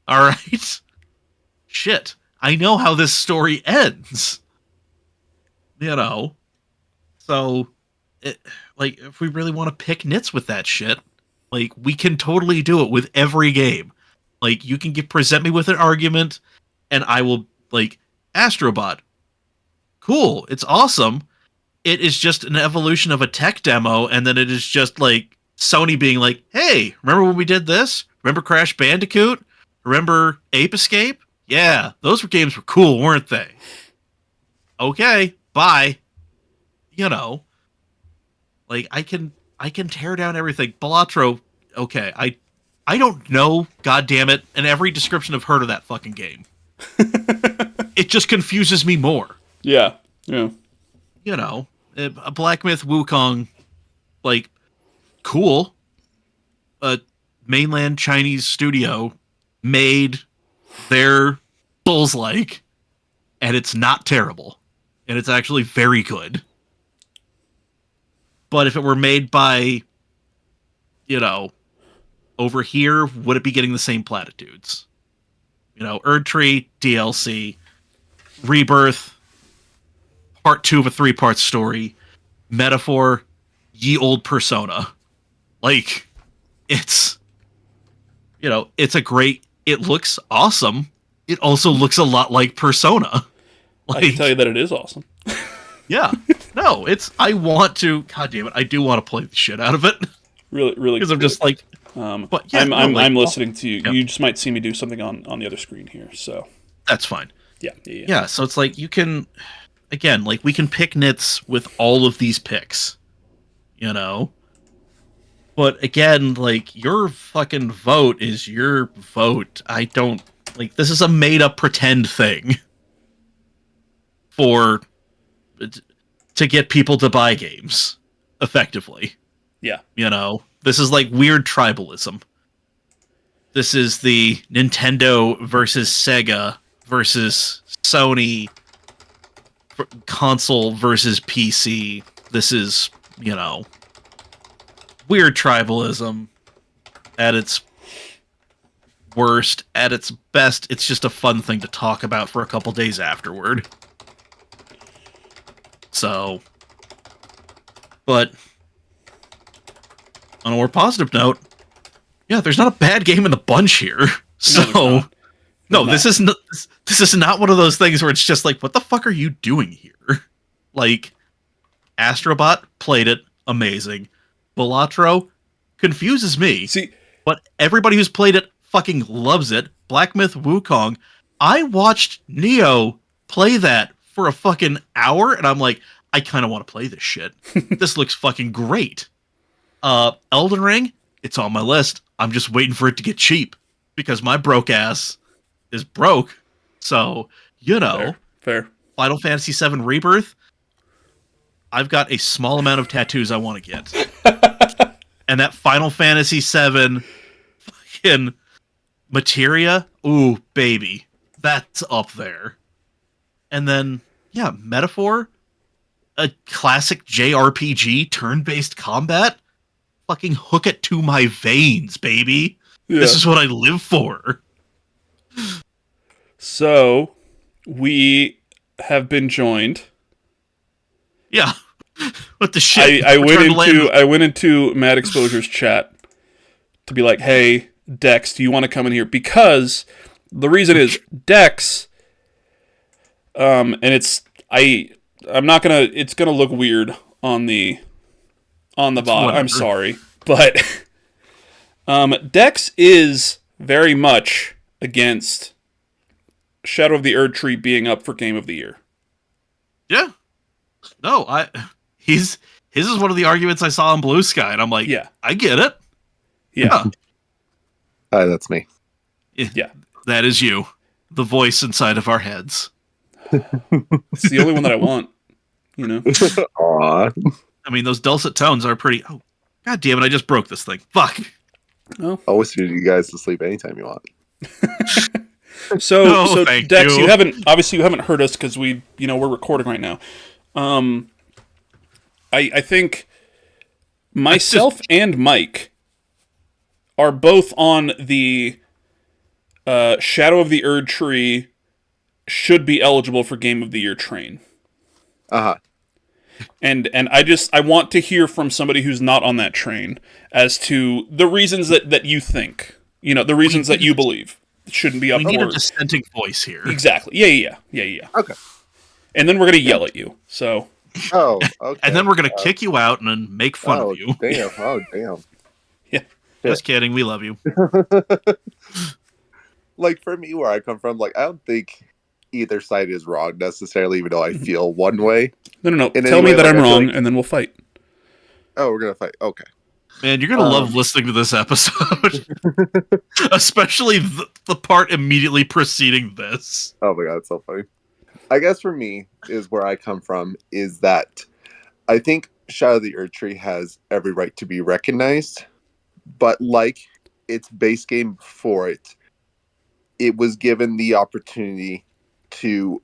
Alright? Shit. I know how this story ends. You know? So, like, if we really want to pick nits with that shit, like, we can totally do it with every game. Like, you can present me with an argument, and I will, like, Astrobot. Cool. It's awesome. It is just an evolution of a tech demo, and then it is just, like, Sony being like, hey, remember when we did this? Remember Crash Bandicoot? Remember Ape Escape? Yeah, those games were cool, weren't they? Okay, bye. You know. Like, I can tear down everything. Balatro, okay, I don't know, goddammit, and every description I've heard of that fucking game. It just confuses me more. Yeah. You know, a Black Myth Wukong, like, cool. A mainland Chinese studio made their Souls-like, and it's not terrible. And it's actually very good. But if it were made by, you know, over here, would it be getting the same platitudes? You know, Erdtree, DLC, Rebirth, part 2 of a 3-part story, Metaphor, ye old Persona. Like, it's, you know, it's a great, it looks awesome. It also looks a lot like Persona. Like, I can tell you that it is awesome. Yeah. No, I want to, god damn it, I do want to play the shit out of it. Really. Because I'm just like, but yeah, I'm listening to you. Yeah. You just might see me do something on the other screen here, so. That's fine. Yeah. Yeah, so it's like, you can, again, like, we can pick nits with all of these picks. You know? But again, like, your fucking vote is your vote. I don't, like, this is a made-up pretend thing. To get people to buy games, effectively. Yeah. You know? This is like weird tribalism. This is the Nintendo versus Sega versus Sony console versus PC. This is, you know, weird tribalism at its worst. At its best, it's just a fun thing to talk about for a couple days afterward. So, but on a more positive note, yeah, there's not a bad game in the bunch here. So, this is not one of those things where it's just like, what the fuck are you doing here? Like, Astrobot played it, amazing. Balatro confuses me. See, but everybody who's played it fucking loves it. Black Myth Wukong. I watched Neo play that for a fucking hour, and I'm like, I kind of want to play this shit. This looks fucking great. Elden Ring, it's on my list. I'm just waiting for it to get cheap, because my broke ass is broke. So, you know. Fair. Final Fantasy VII Rebirth, I've got a small amount of tattoos I want to get. And that Final Fantasy VII fucking materia, ooh, baby. That's up there. And then, yeah, Metaphor, a classic JRPG turn-based combat. Fucking hook it to my veins, baby. Yeah. This is what I live for. So, we have been joined. Yeah. What the shit? I went into Mad Exposure's chat to be like, hey, Dex, do you want to come in here? Because the reason is Dex... and it's gonna look weird on the bottom. I'm sorry, but Dex is very much against Shadow of the Erd Tree being up for Game of the Year. Yeah. No, his is one of the arguments I saw on Blue Sky, and I'm like, Yeah. I get it. Yeah. Hi, that's me. Yeah. That is you. The voice inside of our heads. It's the only one that I want, you know? Aww. I mean, those dulcet tones are pretty... Oh, God damn it, I just broke this thing. Fuck. Oh. I'll whisper you guys to sleep anytime you want. So thank Dex, you. you haven't heard us because we're recording right now. I think myself and Mike are both on the Shadow of the Erd Tree should be eligible for Game of the Year train. Uh-huh. And I want to hear from somebody who's not on that train as to the reasons that you think, the reasons that you believe shouldn't be up. We need a dissenting voice here. Exactly. Yeah. Okay. And then we're gonna yell at you. So. Oh, okay. And then we're gonna kick you out and then make fun of you. Damn. Oh, damn. Yeah. Just kidding. We love you. Like, for me, where I come from, like, I don't think either side is wrong necessarily, even though I feel one way. No. In Tell any me way, that like, I'm I feel wrong, like- and then we'll fight. Oh, we're gonna fight. Okay. Man, you're gonna love listening to this episode. Especially the part immediately preceding this. Oh my god, it's so funny. I guess for me, is where I come from, is that I think Shadow of the Erd Tree has every right to be recognized, but like its base game before it, it was given the opportunity to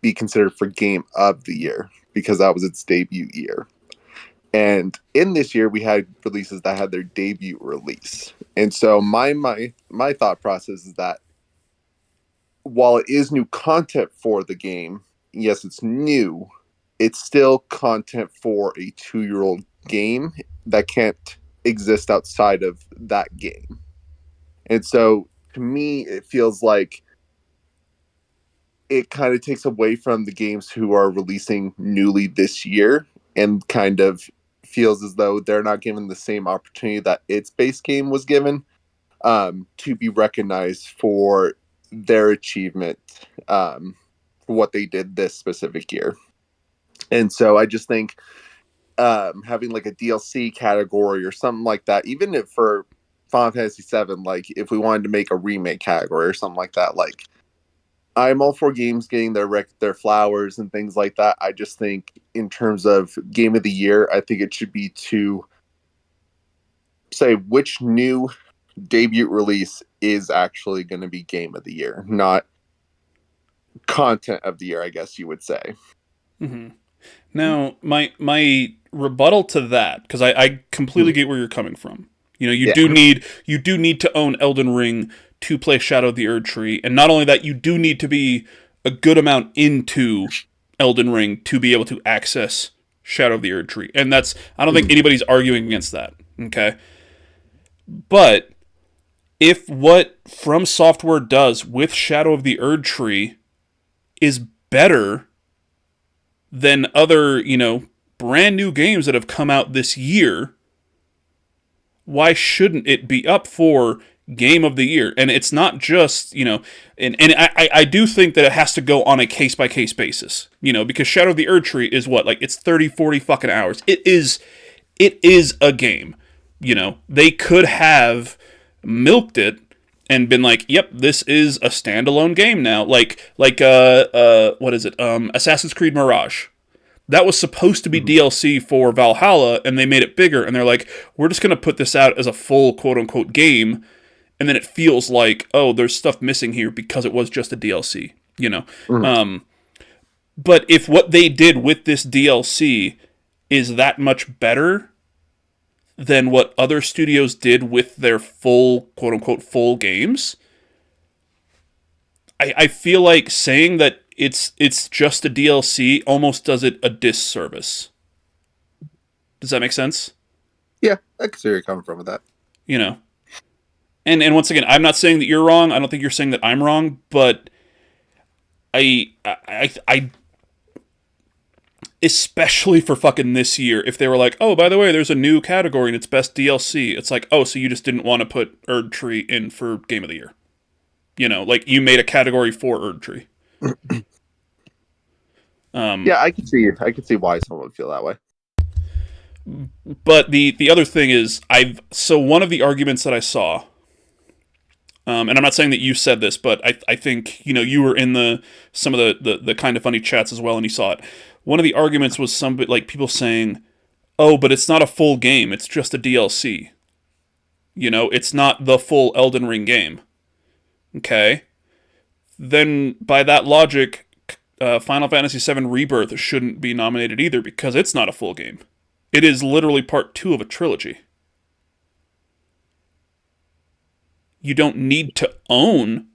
be considered for Game of the Year, because that was its debut year. And in this year, we had releases that had their debut release. And so my thought process is that while it is new content for the game, yes, it's new, it's still content for a 2-year-old game that can't exist outside of that game. And so to me, it feels like it kind of takes away from the games who are releasing newly this year, and kind of feels as though they're not given the same opportunity that its base game was given, to be recognized for their achievement, for what they did this specific year. And so I just think having like a DLC category or something like that, even if for Final Fantasy VII, like if we wanted to make a remake category or something like that, like I'm all for games getting their flowers and things like that. I just think in terms of Game of the Year, I think it should be to say which new debut release is actually going to be Game of the Year, not content of the year, I guess you would say. Mm-hmm. Now, my rebuttal to that, because I completely get where you're coming from. You do need to own Elden Ring to play Shadow of the Erd Tree, and not only that, you do need to be a good amount into Elden Ring to be able to access Shadow of the Erd Tree, and I don't think anybody's arguing against that. Okay, but if what From Software does with Shadow of the Erd Tree is better than other, brand new games that have come out this year, why shouldn't it be up for Game of the Year? And it's not just, and I do think that it has to go on a case-by-case basis, because Shadow of the Erd Tree is what, like, it's 30, 40 fucking hours. It is a game, They could have milked it and been like, yep, this is a standalone game now. Like what is it? Assassin's Creed Mirage. That was supposed to be DLC for Valhalla, and they made it bigger, and they're like, we're just going to put this out as a full quote-unquote game, and then it feels like, oh, there's stuff missing here because it was just a DLC, But if what they did with this DLC is that much better than what other studios did with their full, quote-unquote, full games, I feel like saying that it's just a DLC almost does it a disservice. Does that make sense? Yeah, I can see where you're coming from with that. And once again, I'm not saying that you're wrong. I don't think you're saying that I'm wrong, but I especially for fucking this year, if they were like, oh, by the way, there's a new category and it's best DLC. It's like, oh, so you just didn't want to put Erdtree in for Game of the Year. You know, like, you made a category for Erdtree. Yeah, I can see why someone would feel that way. But the other thing is, so one of the arguments that I saw, and I'm not saying that you said this, but I think, you know, you were in some of the kind of funny chats as well, and you saw it. One of the arguments was like people saying, oh, but it's not a full game, it's just a DLC. You know, it's not the full Elden Ring game. Okay? Then, by that logic, Final Fantasy VII Rebirth shouldn't be nominated either, because it's not a full game. It is literally part 2 of a trilogy. You don't need to own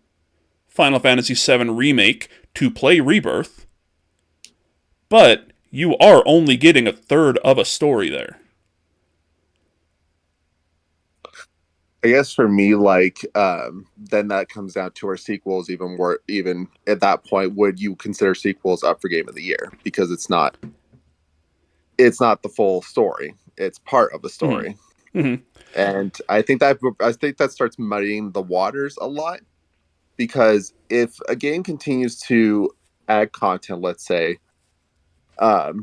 Final Fantasy VII Remake to play Rebirth, but you are only getting a third of a story there. I guess for me, like, then that comes down to our sequels. Even at that point, would you consider sequels up for Game of the Year? Because it's not the full story; it's part of the story. Mm-hmm. And I think that starts muddying the waters a lot, because if a game continues to add content, let's say, how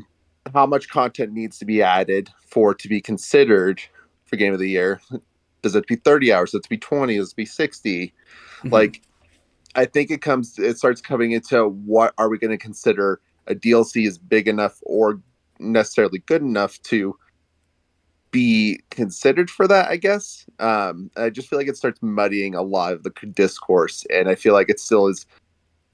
much content needs to be added for it to be considered for Game of the Year? Does it be 30 hours? Does it be 20? Does it be 60? Mm-hmm. Like, I think it starts coming into, what are we going to consider a DLC is big enough or necessarily good enough to be considered for that, I guess. I just feel like it starts muddying a lot of the discourse, and I feel like it still is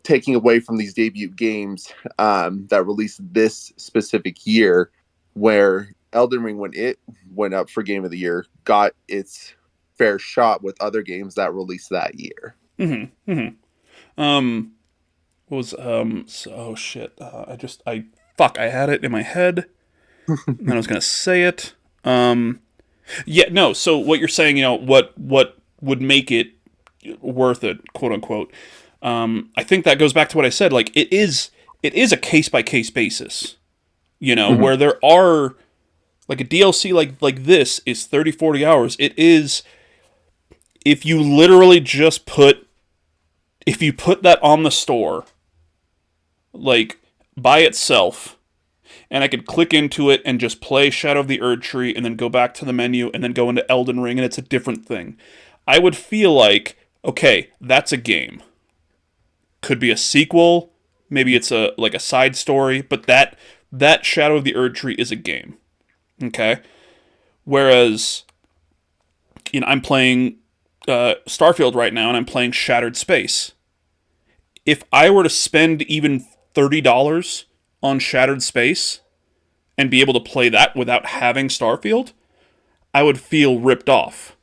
taking away from these debut games that released this specific year, where Elden Ring, when it went up for Game of the Year, got its fair shot with other games that released that year. Mm-hmm. Mm-hmm. Oh shit. I had it in my head, and I was gonna say it. Yeah, no. So what you're saying, you know, what would make it worth it, quote unquote. I think that goes back to what I said. Like, it is a case by case basis. You know, Mm-hmm. where there are, like, a DLC like this is 30, 40 hours. It is, if you literally just put that on the store, like, by itself, and I could click into it and just play Shadow of the Erdtree and then go back to the menu and then go into Elden Ring, and it's a different thing, I would feel like, okay, that's a game. Could be a sequel, maybe it's a side story, but that Shadow of the Erdtree is a game. Okay? Whereas, you know, I'm playing Starfield right now, and I'm playing Shattered Space. If I were to spend even $30 on Shattered Space and be able to play that without having Starfield, I would feel ripped off.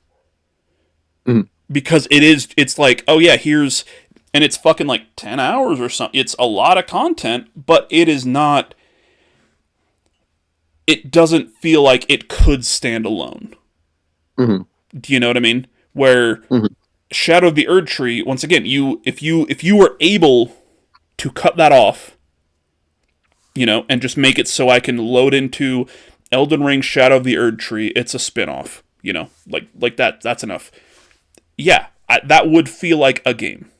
Mm-hmm. Because it's like, oh yeah, and it's fucking like 10 hours or something. It's a lot of content, but it is not, it doesn't feel like it could stand alone. Mm-hmm. Do you know what I mean? Where Mm-hmm. Shadow of the Erdtree, once again, if you were able to cut that off, you know, and just make it so I can load into Elden Ring Shadow of the Erdtree, it's a spin-off, you know, like that's enough. Yeah, that would feel like a game.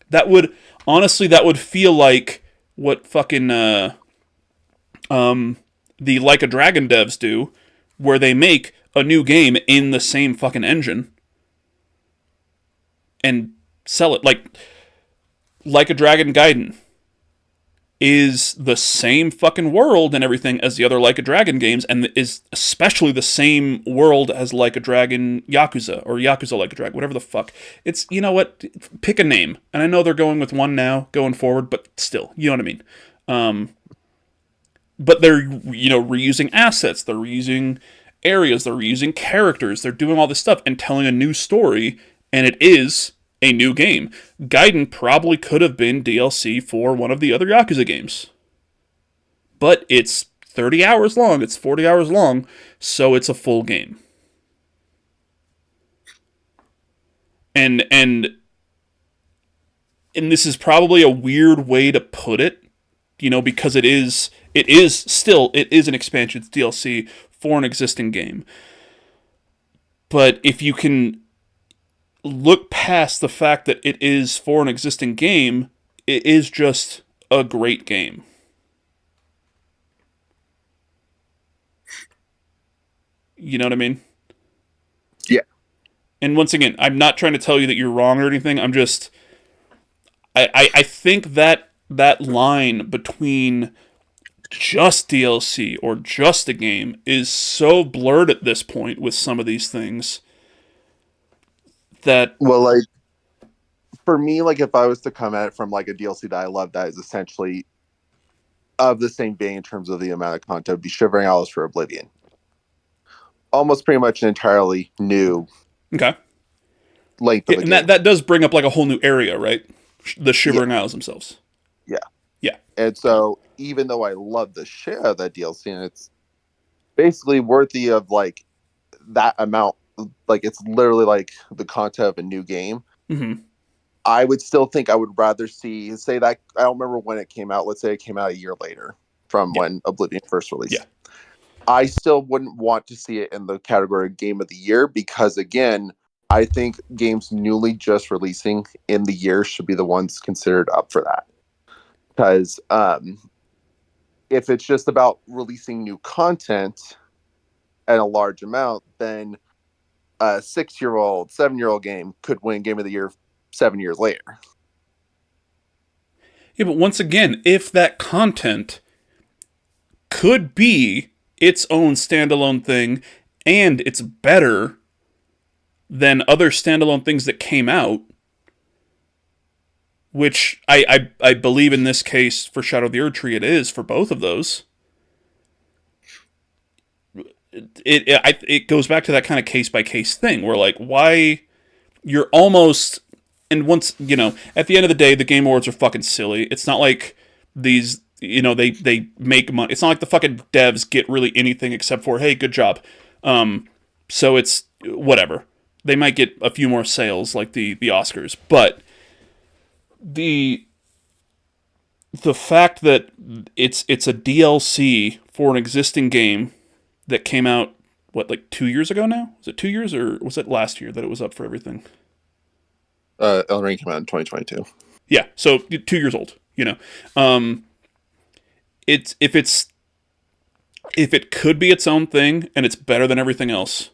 That would feel like what fucking the Like a Dragon devs do, where they make a new game in the same fucking engine and sell it. Like a Dragon Gaiden is the same fucking world and everything as the other Like a Dragon games, and is especially the same world as Like a Dragon Yakuza, or Yakuza Like a Dragon, whatever the fuck. It's, you know what, pick a name. And I know they're going with one now, going forward, but still, you know what I mean. But they're, you know, reusing assets, they're reusing areas, they're reusing characters, they're doing all this stuff and telling a new story, and it is a new game. Gaiden probably could have been DLC for one of the other Yakuza games. But it's 30 hours long, it's 40 hours long, so it's a full game. And this is probably a weird way to put it, you know, because it is it is an expansion. It's DLC for an existing game. But if you can look past the fact that it is for an existing game, it is just a great game. You know what I mean? Yeah. And once again, I'm not trying to tell you that you're wrong or anything. I'm just... I think that line between just DLC or just a game is so blurred at this point with some of these things that... Well, like, for me, like, if I was to come at it from, like, a DLC that I love that is essentially of the same vein in terms of the amount of content, would be Shivering Isles for Oblivion. Almost pretty much an entirely new Okay. length of a And game. that does bring up, like, a whole new area, right? The Shivering Isles themselves. Yeah. Yeah. And so, even though I love the shit out of that DLC, and it's basically worthy of, like, that amount, like, it's literally, like, the content of a new game, Mm-hmm. I would still think I would rather say that, I don't remember when it came out, let's say it came out a year later from when Oblivion first released. Yeah. I still wouldn't want to see it in the category of Game of the Year because, again, I think games newly just releasing in the year should be the ones considered up for that. Because if it's just about releasing new content at a large amount, then a 6-year-old, 7-year-old game could win Game of the Year 7 years later. Yeah, but once again, if that content could be its own standalone thing and it's better than other standalone things that came out, which I believe in this case for Shadow of the Erdtree it is for both of those. It goes back to that kind of case by case thing where, like, why you're almost... And once, you know, at the end of the day, the Game Awards are fucking silly. It's not like these, you know, they make money. It's not like the fucking devs get really anything except for, hey, good job. So it's whatever. They might get a few more sales like the Oscars, but the fact that it's a DLC for an existing game that came out, what, like 2 years ago now? Was it 2 years, or was it last year that it was up for everything? Elden Ring came out in 2022. Yeah, so 2 years old, you know. It's if it could be its own thing and it's better than everything else,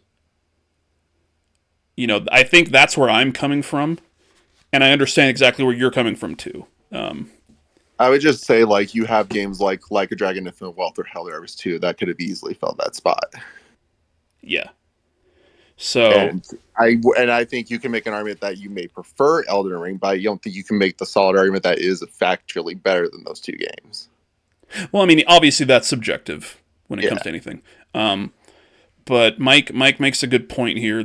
you know, I think that's where I'm coming from, and I understand exactly where you're coming from too. I would just say, like, you have games like a Dragon Infinite Wealth or Hell Harvest 2 that could have easily filled that spot. Yeah. So and I think you can make an argument that you may prefer Elden Ring, but I don't think you can make the solid argument that it is factually better than those two games. Well, I mean, obviously that's subjective when it comes to anything. But Mike makes a good point here.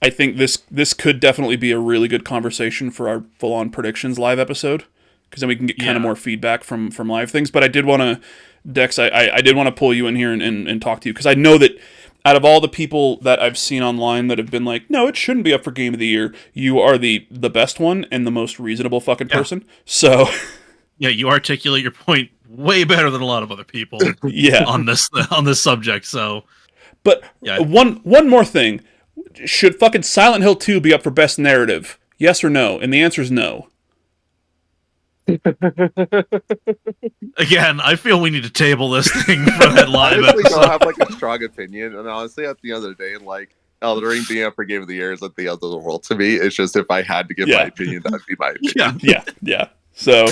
I think this could definitely be a really good conversation for our full-on predictions live episode, because then we can get kind of more feedback from live things. But I did want to, Dex, I did want to pull you in here and talk to you, because I know that out of all the people that I've seen online that have been like, no, it shouldn't be up for Game of the Year, you are the best one and the most reasonable fucking person. So yeah, you articulate your point way better than a lot of other people on this subject. So, but one more thing. Should fucking Silent Hill 2 be up for Best Narrative? Yes or no? And the answer is no. Again, I feel we need to table this thing for that live I honestly episode. don't have like a strong opinion, and honestly, at the end of the day, like, Elden Ring being up for Game of the Year is at the end of the world to me. It's just, if I had to give my opinion, that'd be my opinion. Yeah. So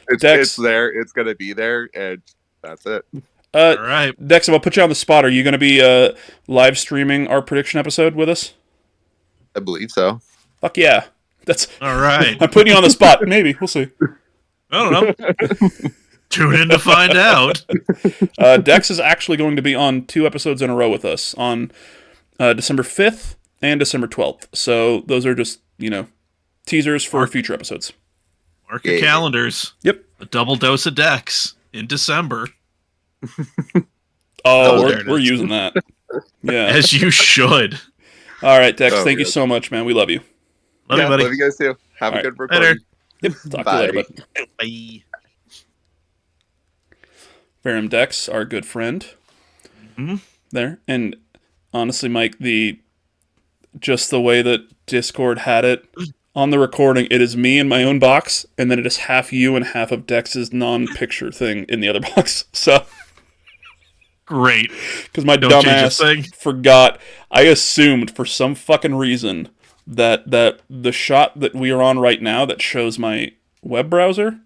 it's there, it's gonna be there, and that's it. All right, Dex, I'll put you on the spot. Are you going to be live streaming our prediction episode with us? I believe so. Fuck yeah. That's all right. I'm putting you on the spot. Maybe. We'll see. I don't know. Tune in to find out. Dex is actually going to be on 2 episodes in a row with us on December 5th and December 12th. So those are just, you know, teasers for future episodes. Mark your calendars. Yep. A double dose of Dex in December. We're using that. Yeah. As you should. All right, Dex, thank you so much, man. We love you. Love you, buddy. Love you guys too. Have a good recording. Yep. Talk to you later, bud. Bye. VerumDex, our good friend. Mm-hmm. There. And honestly, Mike, just the way that Discord had it on the recording, it is me in my own box, and then it is half you and half of Dex's non-picture thing in the other box. So Great. because my dumbass forgot, I assumed for some fucking reason that the shot that we are on right now that shows my web browser,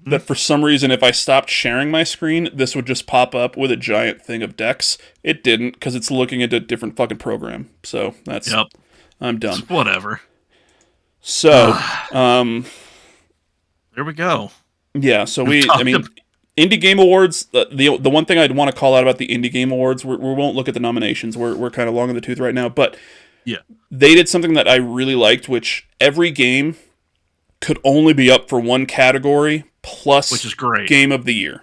that for some reason if I stopped sharing my screen, this would just pop up with a giant thing of Dex. It didn't, because it's looking at a different fucking program. So that's... Yep. I'm done. Whatever. So, there we go. Yeah, so Indie Game Awards, the one thing I'd want to call out about the Indie Game Awards, we won't look at the nominations, we're kind of long in the tooth right now, but yeah, they did something that I really liked, which every game could only be up for one category, plus which is great. Game of the Year.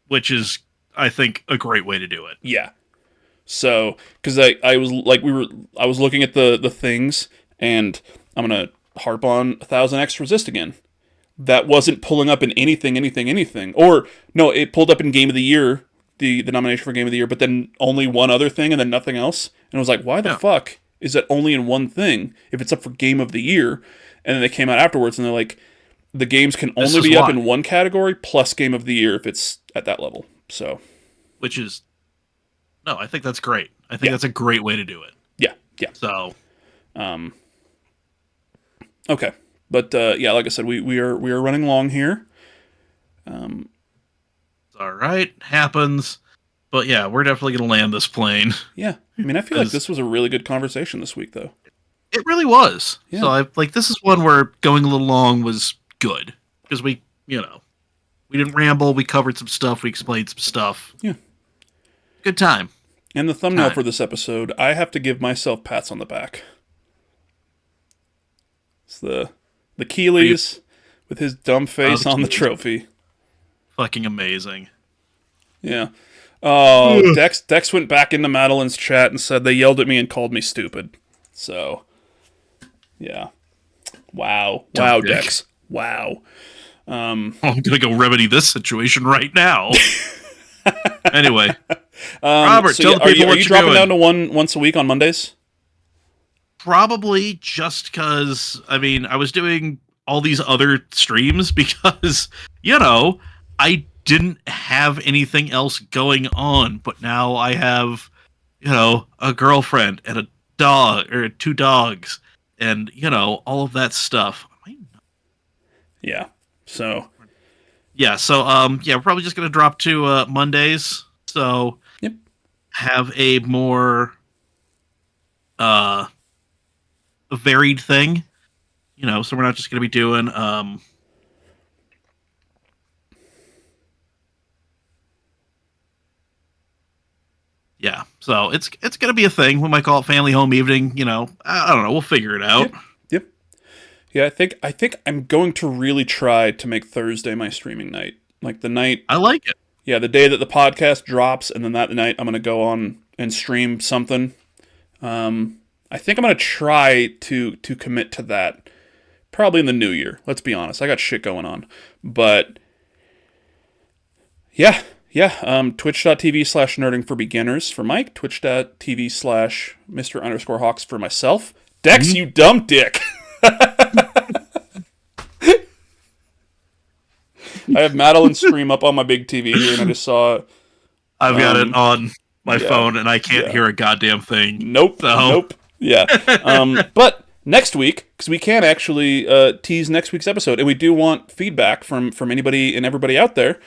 Which is, I think, a great way to do it. Yeah. So, because I was looking at the things, and I'm going to harp on 1000X Resist again. That wasn't pulling up in anything. Or, no, it pulled up in Game of the Year, the nomination for Game of the Year, but then only one other thing and then nothing else. And I was like, why the fuck is that only in one thing if it's up for Game of the Year? And then they came out afterwards and they're like, the games can only be up in one category plus Game of the Year if it's at that level. So, which is, no, I think that's great. I think that's a great way to do it. Yeah. So, okay. But like I said, we are running long here. It's all right, happens. But yeah, we're definitely gonna land this plane. Yeah, I mean, I feel like this was a really good conversation this week, though. It really was. Yeah. So this is one where going a little long was good because we didn't ramble. We covered some stuff. We explained some stuff. Yeah, good time. And the thumbnail for this episode, I have to give myself pats on the back. It's the Keighleys with his dumb face on the trophy. Fucking amazing. Yeah. Oh, Dex went back into Madeline's chat and said they yelled at me and called me stupid. So, yeah. Wow, Dex. Wow. I'm gonna go remedy this situation right now. Anyway, Robert, tell the people what you're dropping doing. down to once a week on Mondays? Probably just because, I was doing all these other streams because, I didn't have anything else going on, but now I have, a girlfriend and a dog, or 2 dogs, and, all of that stuff. Yeah. So. Yeah, so, we're probably just going to drop to Mondays, so have a more varied thing, so we're not just going to be doing so it's going to be a thing. We might call it family home evening, I don't know, we'll figure it out. Yep. Yeah, I think I'm going to really try to make Thursday my streaming night. Like the night I like it. Yeah, the day that the podcast drops, and then that night I'm going to go on and stream something. I think I'm going to try to commit to that probably in the new year. Let's be honest. I got shit going on. But yeah. Twitch.tv/nerding for beginners for Mike. Twitch.tv/Mr_Hawks for myself. Dex, you dumb dick. I have Madeline stream up on my big TV here, and I just saw it. I've got it on my phone, and I can't hear a goddamn thing. Nope. Yeah. But next week, because we can actually tease next week's episode, and we do want feedback from anybody and everybody out there.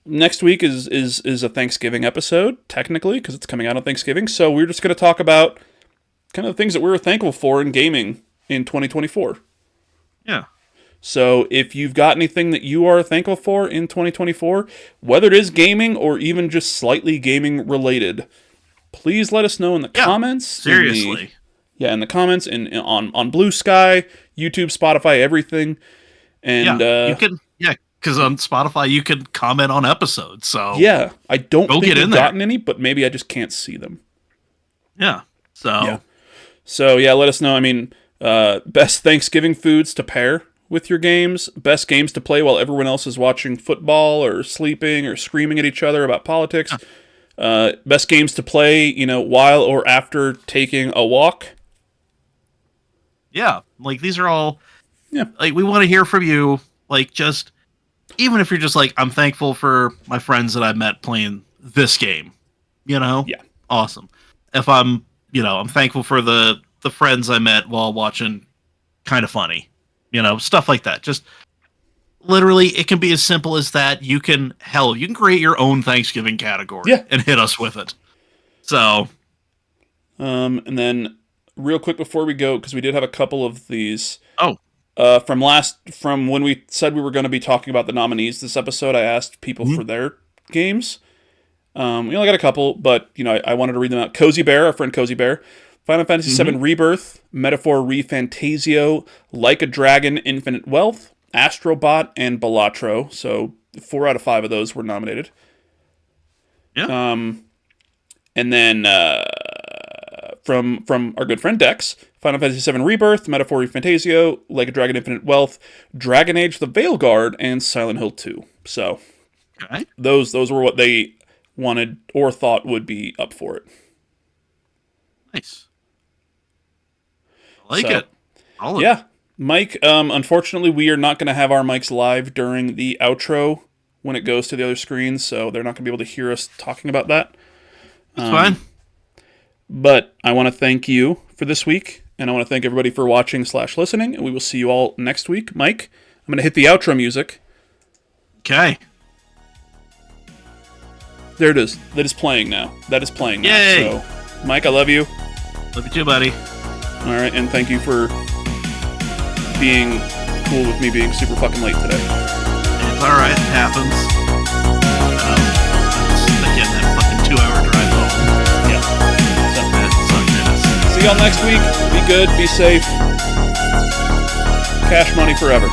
Next week is a Thanksgiving episode, technically, because it's coming out on Thanksgiving. So we're just going to talk about kind of the things that we were thankful for in gaming in 2024. Yeah. So if you've got anything that you are thankful for in 2024, whether it is gaming or even just slightly gaming related, please let us know in the comments. Seriously. In the comments on Blue Sky, YouTube, Spotify, everything. And you can because on Spotify you can comment on episodes. So yeah, I don't think we've gotten any, but maybe I just can't see them. Yeah. So let us know. I mean, best Thanksgiving foods to pair with your games, best games to play while everyone else is watching football or sleeping or screaming at each other about politics, best games to play, while or after taking a walk. Yeah, like these are all. Yeah, like we want to hear from you. Like just even if you're just like, I'm thankful for my friends that I met playing this game. Yeah, awesome. If I'm thankful for the friends I met while watching Kind of Funny. Stuff like that. Just literally, it can be as simple as that. You can create your own Thanksgiving category and hit us with it. So, and then real quick before we go, because we did have a couple of these. Oh, from when we said we were going to be talking about the nominees this episode, I asked people for their games. We only got a couple, but I wanted to read them out. Cozy Bear, our friend Cozy Bear. Final Fantasy VII Rebirth, Metaphor ReFantasio, Like a Dragon, Infinite Wealth, Astrobot, and Balatro. So 4 out of 5 of those were nominated. Yeah. And then from our good friend Dex, Final Fantasy VII Rebirth, Metaphor ReFantasio, Like a Dragon, Infinite Wealth, Dragon Age: The Veilguard, and Silent Hill 2. So those were what they wanted or thought would be up for it. Nice. I like it. Yeah. Mike, unfortunately, we are not going to have our mics live during the outro when it goes to the other screens, so they're not going to be able to hear us talking about that. That's fine. But I want to thank you for this week, and I want to thank everybody for watching/listening, and we will see you all next week. Mike, I'm going to hit the outro music. Okay. There it is. That is playing now. Yay! So, Mike, I love you. Love you too, buddy. All right, and thank you for being cool with me being super fucking late today. It's alright, it happens. Again, that fucking 2-hour drive home. Yeah. That sucks. See y'all next week. Be good, be safe. Cash money forever.